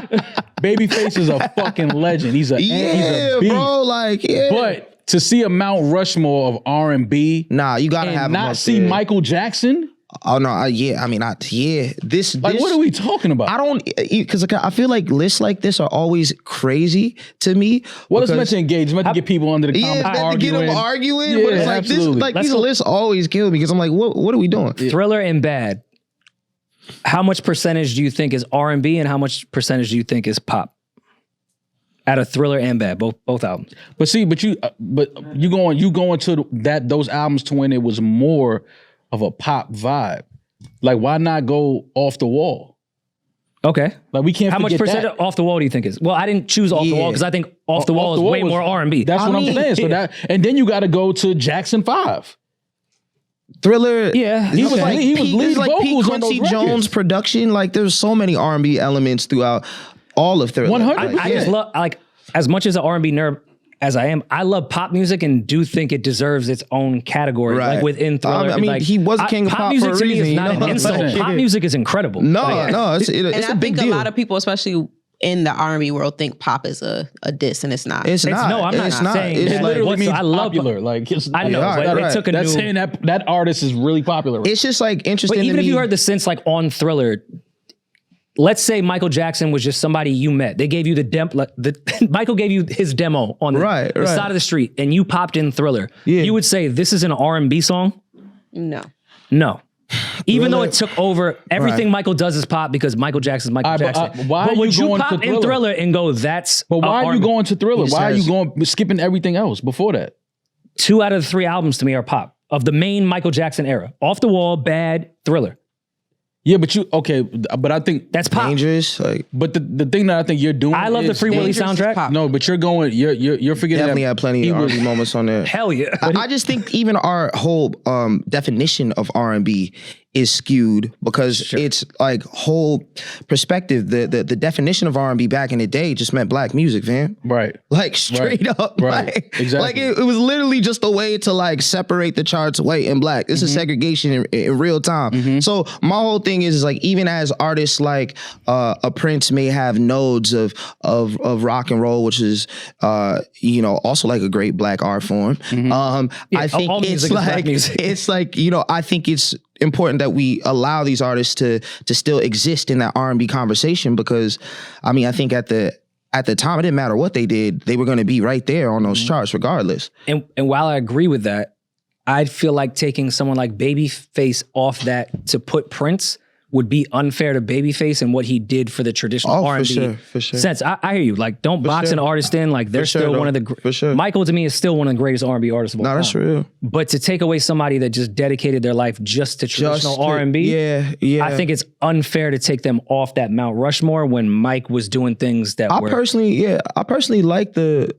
Babyface is a fucking legend. He's a beast. Bro. Like, But to see a Mount Rushmore of R&B, you gotta and have him not up see there. Michael Jackson. Oh no, This Like, what are we talking about? I don't, because I feel like lists like this are always crazy to me. Well, it's meant to engage. It's meant to get people under the comments to get them arguing. Yeah, but it's like absolutely. this, like these lists always kill me because I'm like, what are we doing? Thriller and Bad. How much percentage do you think is R&B and how much percentage do you think is pop? Out of Thriller and Bad, both albums. But you going to those albums to when it was more of a pop vibe. Like, why not go Off the Wall? Okay. Like, we can't. How much percent of Off the Wall do you think is? Well, I didn't choose Off the Wall because I think Off the Wall is way more R&B. That's what I'm saying. So and then you got to go to Jackson 5. Thriller, he was lead like Pete vocals on those Quincy Jones records. production. Like, there's so many R&B elements throughout all of Thriller. 100%. I just love, like, as much as an R&B nerd as I am, I love pop music and do think it deserves its own category, like within Thriller. I mean, he was king of pop music for a to me reason. is not an insult. Pop music is incredible. No, it's And a I big think deal. a lot of people, especially in the R&B world, think pop is a diss, and it's not. It's not. No, I'm not saying It's that. like, Literally means I love popular. Like, I know, but it took a that's new. saying that artist is really popular. it's just like interesting. But even to if me. you heard the sense like on Thriller, let's say Michael Jackson was just somebody you met. They gave you Michael gave you his demo on the side of the street, and you popped in Thriller. Yeah. You would say this is an R&B song? No. Even though it took over everything Michael does is pop because Michael Jackson's Michael Jackson. why but are would you you going pop to in Thriller and go, that's But why are you going to Thriller? Why are has- you skipping everything else before that? 2 out of the 3 albums to me are pop of the main Michael Jackson era. Off the Wall, Bad, Thriller. Yeah, but I think That's pop. Dangerous, like But the thing that I think you're doing, I love the Free Willy Dangerous is soundtrack. pop. No, but you're forgetting definitely that had plenty of R&B moments on there. Hell yeah. I just think even our whole definition of R&B is skewed because it's like whole perspective. The definition of R&B back in the day just meant black music, fam. right. Like straight up, Right. like, Exactly. Like it was literally just a way to like separate the charts white and black. This is segregation in real time. So my whole thing is like even as artists like a Prince may have nodes of rock and roll, which is also like a great black art form. I think all music it's is black like music. it's like I think it's important that we allow these artists to still exist in that R&B conversation because I think at the time it didn't matter what they did, they were going to be right there on those charts regardless. And while I agree with that, I'd feel like taking someone like Babyface off that to put Prince would be unfair to Babyface and what he did for the traditional R&B for sure. sense. I hear you. Like, don't box an artist in. Like, they're still one of the for sure. Michael to me is still one of the greatest R&B artists of all time. That's real. But to take away somebody that just dedicated their life just to traditional R&B, yeah. I think it's unfair to take them off that Mount Rushmore when Mike was doing things that were. I personally like the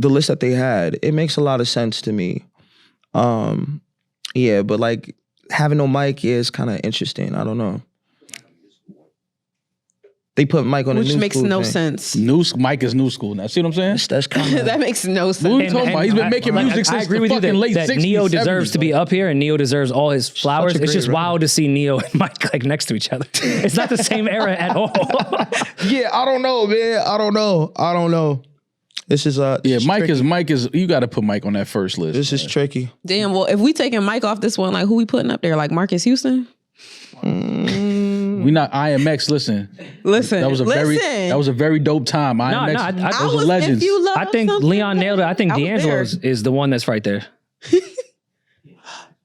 list that they had. It makes a lot of sense to me. Yeah, but like having no Mike is kind of interesting. I don't know. They put Mike on the new Which makes school no thing. sense. Mike is new school now. See what I'm saying? That's kind of That makes no sense. What are you talking about? He's been making music I since agree the with you fucking late that 60s, Neo deserves 70s, to be up here and Neo deserves all his flowers. a It's just great wild to see Neo and Mike like next to each other. It's not the same era at all. yeah. I don't know, man. I don't know. This is Mike tricky. is. You got to put Mike on that first list. This is tricky. Damn, well, if we taking Mike off this one, like who we putting up there? Like Marcus Houston? We not IMX. Listen, that was a very dope time. IMX, I those was are legends. If you love I think something, Leon nailed it. I think I was D'Angelo there. is the one that's right there.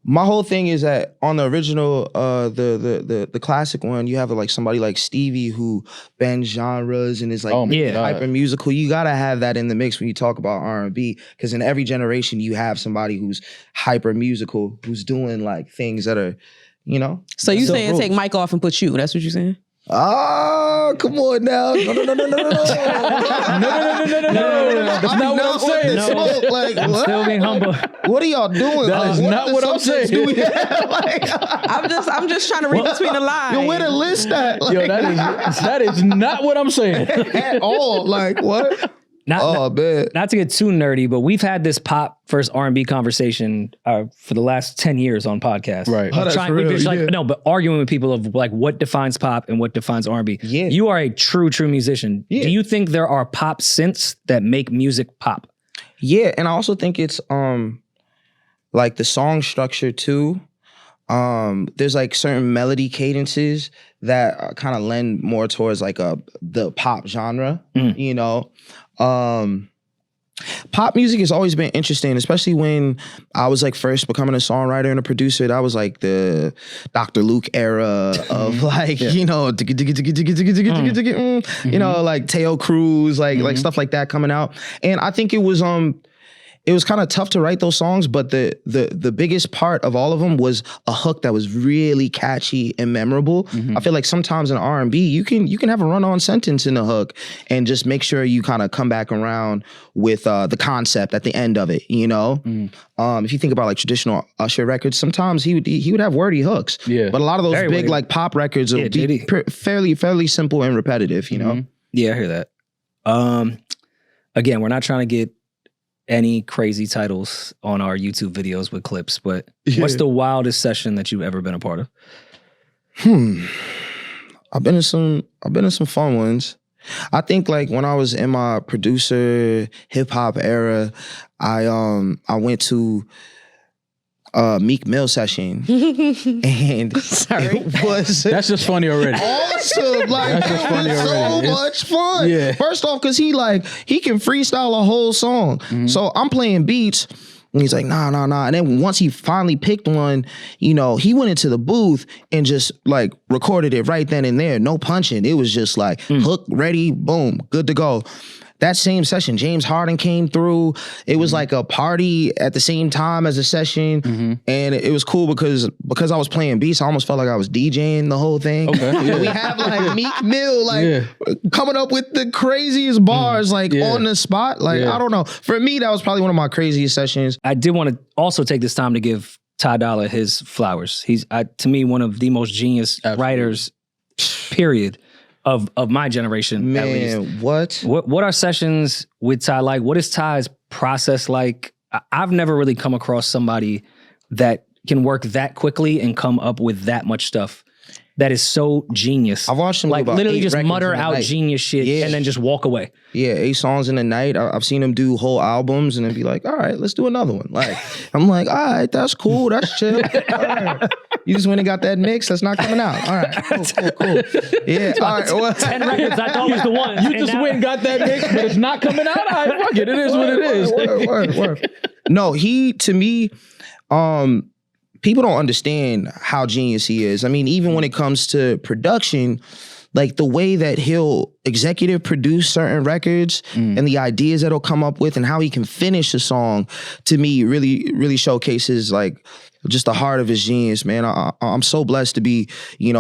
My whole thing is that on the original, the classic one, you have like somebody like Stevie who bends genres and is like hyper musical. You gotta have that in the mix when you talk about R&B, because in every generation you have somebody who's hyper musical, who's doing like things that are, you know. So you saying take Mike off and put you? That's what you're saying? Oh, come on now. No. No. That's not what I'm saying. No. Like, I'm what? still being humble. What are y'all doing? That is not what I'm saying. Do we have? Like, I'm just trying to read between the lines. yo, where the list at? Like, Yo, that is not what I'm saying. at all. Like, what? Not to get too nerdy, but we've had this pop versus R&B conversation for the last 10 years on podcasts. Right. Oh, that's real, we're just yeah. but arguing with people of like what defines pop and what defines R&B. Yeah. You are a true musician. Yeah. Do you think there are pop synths that make music pop? Yeah, and I also think it's like the song structure too. There's like certain melody cadences that kind of lend more towards like the pop genre, you know. Pop music has always been interesting, especially when I was like first becoming a songwriter and a producer. That was like the Dr. Luke era of like, you know, you know, like Teo Cruz, like stuff like that coming out. And I think it was kind of tough to write those songs, but the biggest part of all of them was a hook that was really catchy and memorable. I feel like sometimes in R&B, you can have a run-on sentence in the hook and just make sure you kind of come back around with the concept at the end of it, you know? If you think about like traditional Usher records, sometimes he would have wordy hooks. Yeah. But a lot of those Very big wordy. like pop records would be fairly simple and repetitive, you know? Yeah, I hear that. Again, we're not trying to get any crazy titles on our YouTube videos with clips, but what's the wildest session that you've ever been a part of? I've been in some fun ones. I think like when I was in my producer hip hop era, I went to Meek Mill session and it was That's just funny already. awesome. Like That's just funny so already. much fun. Yeah. First off, because he can freestyle a whole song. So I'm playing beats. And he's like, nah. And then once he finally picked one, you know, he went into the booth and just like recorded it right then and there. No punching. It was just like hook, ready, boom, good to go. That same session, James Harden came through. It was like a party at the same time as a session. And it was cool because I was playing beats, I almost felt like I was DJing the whole thing. Okay. Yeah. We have like Meek Mill coming up with the craziest bars on the spot. I don't know. For me, that was probably one of my craziest sessions. I did want to also take this time to give Ty Dolla his flowers. He's to me one of the most genius writers, period, of my generation. At least. What are sessions with Ty like? What is Ty's process like? I've never really come across somebody that can work that quickly and come up with that much stuff. That is so genius. I've watched him do like about literally 8 just records mutter in a out night. genius shit and then just walk away. Yeah, 8 songs in a night. I've seen him do whole albums and then be like, all right, let's do another one. Like, I'm like, all right, that's cool. That's chill. All right. You just went and got that mix. That's not coming out. All right, cool. Yeah, all right. Well, 10 records I thought was the one. You just went and got that mix, but it's not coming out. All right, fuck it. It is what it is. Word. No, he, to me, people don't understand how genius he is. I mean, even when it comes to production, like the way that he'll executive produce certain records and the ideas that he'll come up with and how he can finish a song, to me, really, really showcases like just the heart of his genius, man. I'm so blessed to be,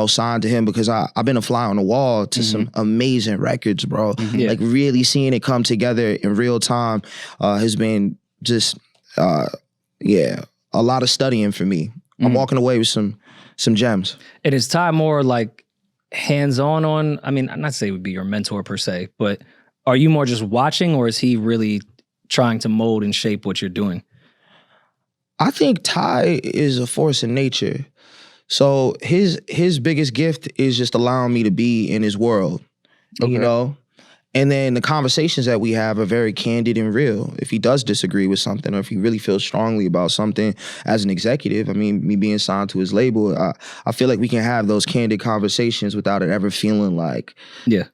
signed to him, because I've been a fly on the wall to some amazing records, bro. Yeah. Like really seeing it come together in real time has been just, a lot of studying for me. I'm walking away with some gems. And is Ty more like hands-on on, I mean, I'm not saying it would be your mentor per se, but are you more just watching, or is he really trying to mold and shape what you're doing? I think Ty is a force in nature. So his biggest gift is just allowing me to be in his world, And then the conversations that we have are very candid and real. If he does disagree with something, or if he really feels strongly about something as an executive, I mean, me being signed to his label, I feel like we can have those candid conversations without it ever feeling like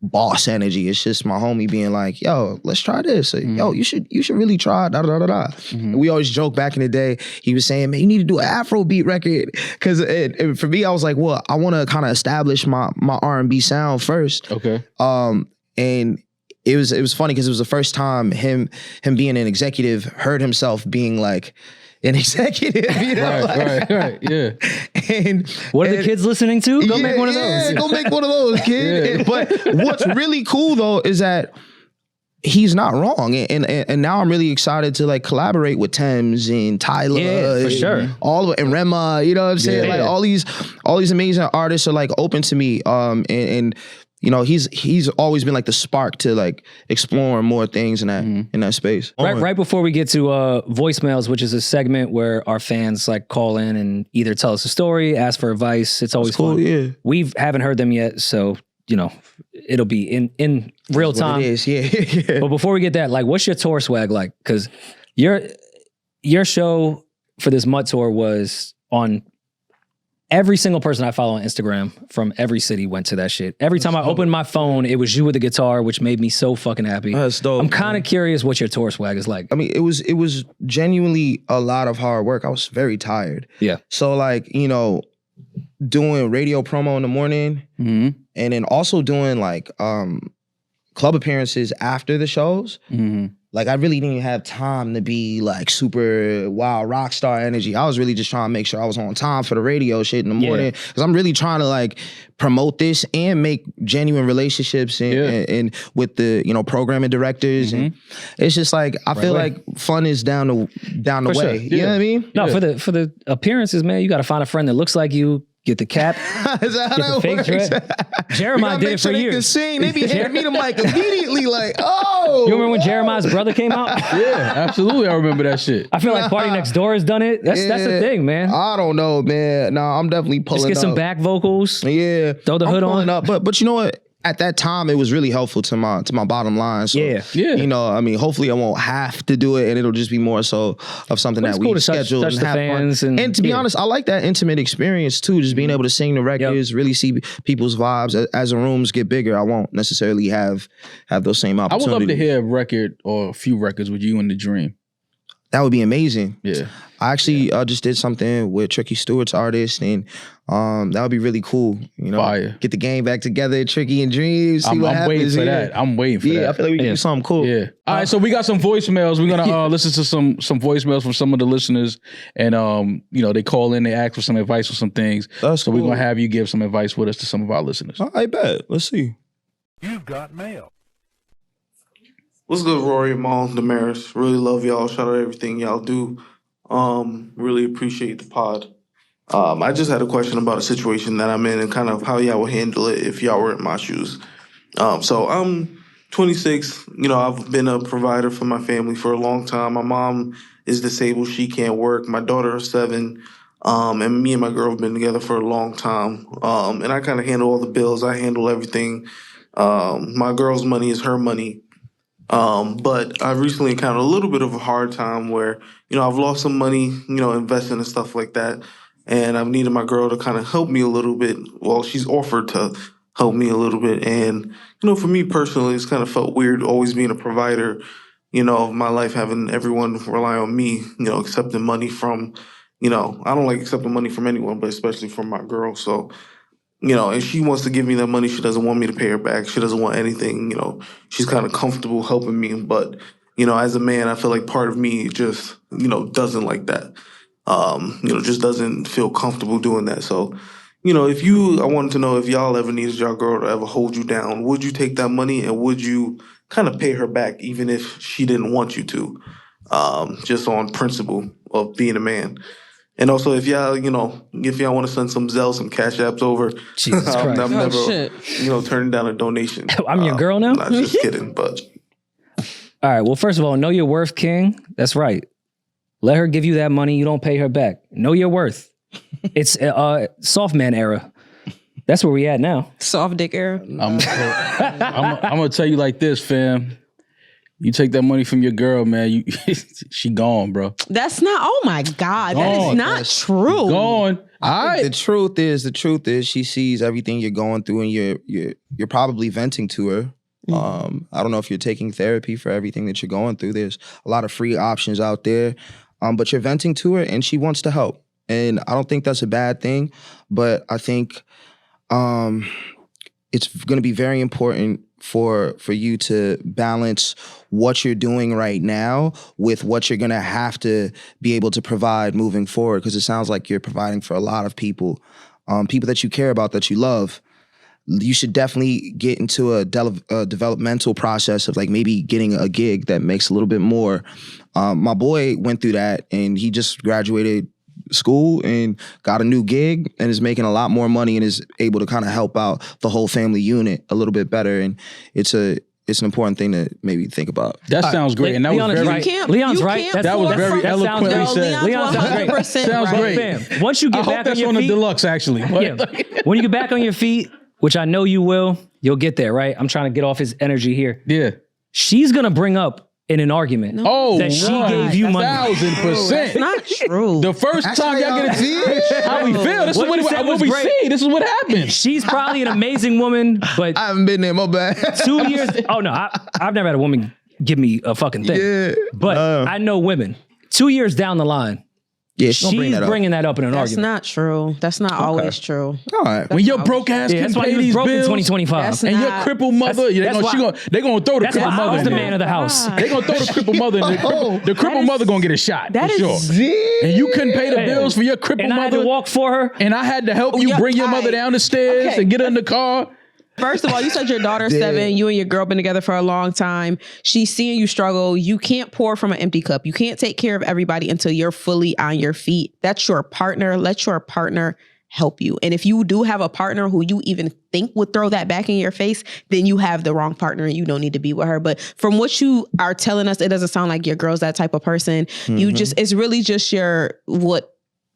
boss energy. It's just my homie being like, yo, let's try this. Yo, you should really try da-da-da-da-da. We always joke back in the day, he was saying, man, you need to do an Afrobeat record. Because for me, I was like, well, I want to kind of establish my R&B sound first. Okay. And it was funny because it was the first time him being an executive heard himself being like an executive, right, yeah. And what are the kids listening to? Go make one of those. Go make one of those, kid. But what's really cool though is that he's not wrong, and now I'm really excited to like collaborate with Thames and Tyler, for sure, and Rema. You know what I'm saying? Like all these amazing artists are like open to me, and he's always been like the spark to like exploring more things in that space. Right before we get to voicemails, which is a segment where our fans like call in and either tell us a story, ask for advice. It's always cool. fun. Yeah, we haven't heard them yet, so it'll be in real time. It is, yeah. But before we get that, like, what's your tour swag like? Because your show for this Mutt tour was on. Every single person I follow on Instagram from every city went to that shit. Every time I opened my phone, it was you with the guitar, which made me so fucking happy. That's dope. I'm kind of curious what your tour swag is like. I mean, it was genuinely a lot of hard work. I was very tired. Yeah. So like, doing radio promo in the morning and then also doing like club appearances after the shows. Like I really didn't have time to be like super wild rock star energy. I was really just trying to make sure I was on time for the radio shit in the morning, because I'm really trying to like promote this and make genuine relationships and with the programming directors. And it's just like I feel like fun is down the way. Sure. You know what I mean? No, for the appearances, man, you got to find a friend that looks like you. Get the cap. Is that how get the fake dread. Jeremiah did it for years. years. They can sing. They be handing me the mic immediately, like, oh. You remember when Jeremiah's brother came out? Yeah, absolutely. I remember that shit. I feel like Party Next Door has done it. That's the thing, man. I don't know, man. No, I'm definitely pulling up. Just get some back vocals. Yeah. Throw the hood on. Up. But you know what? At that time, it was really helpful to my bottom line. So, I mean, hopefully I won't have to do it, and it'll just be more so of something that we schedule and have fun. And to be honest, I like that intimate experience too, just being able to sing the records, really see people's vibes. As the rooms get bigger, I won't necessarily have those same opportunities. I would love to hear a record or a few records with you and the Dream. That would be amazing. Yeah. I actually just did something with Tricky Stewart's artist, and that would be really cool. Fire. Get the gang back together, Tricky and Dream. See what happens. I'm waiting for that. I'm waiting for that. Yeah, I feel like we can do something cool. Yeah. All right, so we got some voicemails. We're gonna listen to some voicemails from some of the listeners, and they call in, they ask for some advice for some things. That's so cool. we're gonna have you give some advice with us to some of our listeners. I bet. Let's see. You've got mail. What's good, Rory, Mom, Demaris? Really love y'all. Shout out everything y'all do. Really appreciate the pod. I just had a question about a situation that I'm in and kind of how y'all would handle it if y'all were in my shoes. So I'm 26. I've been a provider for my family for a long time. My mom is disabled. She can't work. My daughter is 7. And me and my girl have been together for a long time. And I kind of handle all the bills. I handle everything. My girl's money is her money. But I've recently encountered a little bit of a hard time where, I've lost some money, investing and stuff like that. And I've needed my girl to kind of help me a little bit. Well, she's offered to help me a little bit. And, for me personally, it's kind of felt weird always being a provider, of my life, having everyone rely on me, accepting money from, I don't like accepting money from anyone, but especially from my girl. So, and she wants to give me that money. She doesn't want me to pay her back. She doesn't want anything. She's kind of comfortable helping me. But, as a man, I feel like part of me just, doesn't like that. Just doesn't feel comfortable doing that. So, I wanted to know if y'all ever needed your girl to ever hold you down, would you take that money and would you kind of pay her back even if she didn't want you to, just on principle of being a man? And also, if y'all want to send some Zelle, some Cash Apps over, Jesus Christ. I'm never, turning down a donation. I'm your girl now? Not just kidding, but. All right. Well, first of all, know your worth, King. That's right. Let her give you that money. You don't pay her back. Know your worth. It's soft man era. That's where we at now. Soft dick era. I'm gonna tell you like this, fam. You take that money from your girl, man. She gone, bro. That's not. Oh my God, that is not true. Gone. All right. The truth is, she sees everything you're going through, and you're probably venting to her. I don't know if you're taking therapy for everything that you're going through. There's a lot of free options out there, but you're venting to her, and she wants to help. And I don't think that's a bad thing, but I think it's going to be very important for you to balance what you're doing right now with what you're going to have to be able to provide moving forward, because it sounds like you're providing for a lot of people, people that you care about, that you love. You should definitely get into a developmental process of like maybe getting a gig that makes a little bit more. My boy went through that, and he just graduated school and got a new gig and is making a lot more money and is able to kind of help out the whole family unit a little bit better. And it's an important thing to maybe think about. That sounds great. And that was very right. Leon's right. That was very eloquently said. Leon's great. Sounds great. Fam, once you get back on your feet, that's on the deluxe actually. Yeah. When you get back on your feet, which I know you will, you'll get there, right? I'm trying to get off his energy here. Yeah. She's gonna bring up in an argument that she gave you money. 1,000%. That's not true. The first time y'all get a how we feel. This is what we see. This is what happens. She's probably an amazing woman, but I haven't been there, my bad. 2 years. Oh no, I've never had a woman give me a fucking thing. Yeah, but I know women. 2 years down the line, she's bringing that up in an That's argument. not true. That's not always true. All right. When your broke ass can pay these bills, in 2025, and your crippled mother, they're gonna throw the crippled mother. That's the man of the house. They're gonna throw the crippled mother, and the crippled mother gonna get a shot. That for is sure. And you couldn't pay the bills for your crippled mother. And I had to walk for her. And I had to help you bring your mother down the stairs and get her in the car. First of all, you said your daughter's 7. You and your girl been together for a long time. She's seeing you struggle. You can't pour from an empty cup. You can't take care of everybody until you're fully on your feet. That's your partner. Let your partner help you. And if you do have a partner who you even think would throw that back in your face, then you have the wrong partner and you don't need to be with her. But from what you are telling us, it doesn't sound like your girl's that type of person. It's really just what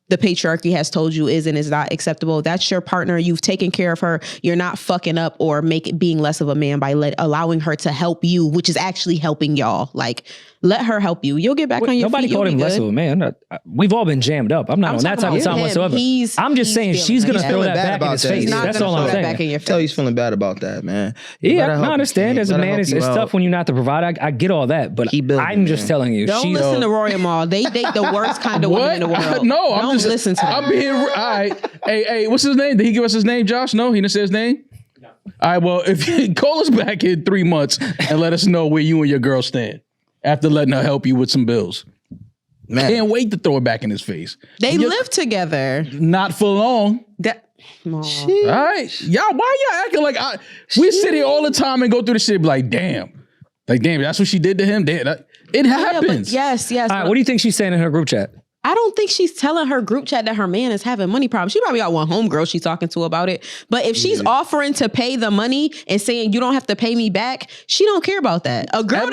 the patriarchy has told you is and is not acceptable. That's your partner. You've taken care of her. You're not fucking up or being less of a man by allowing her to help you, which is actually helping y'all. Like, let her help you. You'll get back on your feet. Nobody called him less of a man. We've all been jammed up. I'm not on that type of time whatsoever. I'm just saying she's going to throw that back in his face. That's all I'm saying. Tell he's feeling bad about that, man. Yeah, I understand. As a man, it's tough when you're not the provider. I get all that, but I'm just telling you. Don't listen to Rory and Mal. They date the worst kind of women in the world. No, I'm just listen to them. I'm being all right. Hey, what's his name? Did he give us his name, Josh? No, he didn't say his name. No. All right, well, if you call us back in 3 months and let us know where you and your girl stand after letting her help you with some bills. Man, can't wait to throw it back in his face. They live together. Not for long. All right, y'all. Why y'all acting like we sit here all the time and go through the shit like, damn, that's what she did to him. Damn, it happens. Yes. All right, what do you think she's saying in her group chat? I don't think she's telling her group chat that her man is having money problems. She probably got one homegirl she's talking to about it. But if she's offering to pay the money and saying you don't have to pay me back, she don't care about that.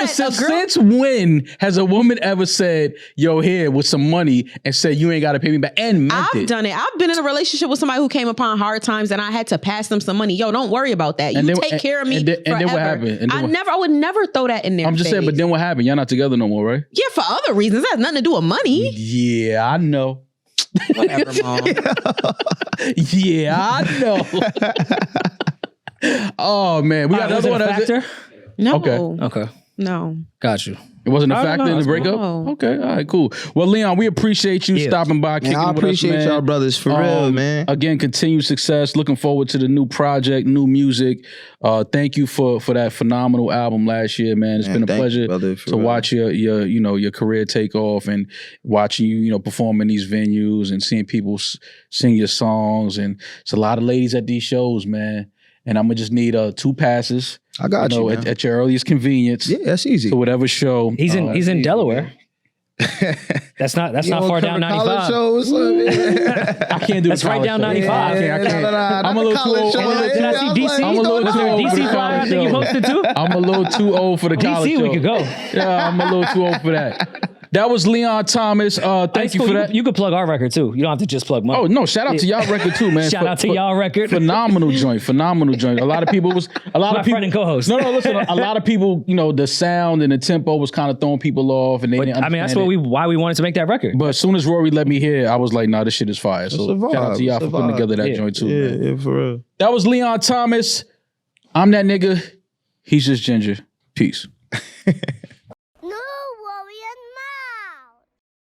Since when has a woman ever said, yo, here with some money and said you ain't got to pay me back and meant I've done it. I've been in a relationship with somebody who came upon hard times and I had to pass them some money. Yo, don't worry about that. You take care of me forever. And then what happened? I would never throw that in there. I'm just saying, but then what happened? Y'all not together no more, right? Yeah, for other reasons. That has nothing to do with money. Yeah, I know. Whatever, Mom. Yeah, I know. Oh man, we got another one. No. Okay. No. Got you. It wasn't a No, no, factor no, in the that's breakup? cool. Okay, all right, cool. Well, Leon, we appreciate you stopping by, kicking Man, I it with us, appreciate man. y'all brothers for real, man. Again, continued success. Looking forward to the new project, new music. Thank you for that phenomenal album last year, man. It's been a thank you, pleasure brother, for to real. watch your career take off and watching you perform in these venues and seeing people sing your songs. And it's a lot of ladies at these shows, man. And I'm gonna just need 2 passes. I got you, man. at your earliest convenience. Yeah, that's easy. To whatever show. He's in Delaware. That's not far down 95. Shows, I can't do That's the right college down show. 95. I can't. I'm a little too old. Did I see DC? I'm a little Was too there a old for the DC fly college that you show. hosted too? I'm a little too old for the college DC, show. we could go. Yeah, I'm a little too old for that. That was Leon Thomas. Thank you for that. You could plug our record too. You don't have to just plug mine. Oh no! Shout out to y'all record too, man. Shout out to y'all record. Phenomenal joint. A lot of people My friend and co-host. No, listen. A lot of people, the sound and the tempo was kind of throwing people off, and they didn't I mean, that's understand why we wanted to make that record. But as soon as Rory let me hear, I was like, "Nah, this shit is fire." So a vibe. shout out to y'all It's a for putting vibe. together that joint too. Man. Yeah, for real. That was Leon Thomas. I'm that nigga. He's just Ginger. Peace.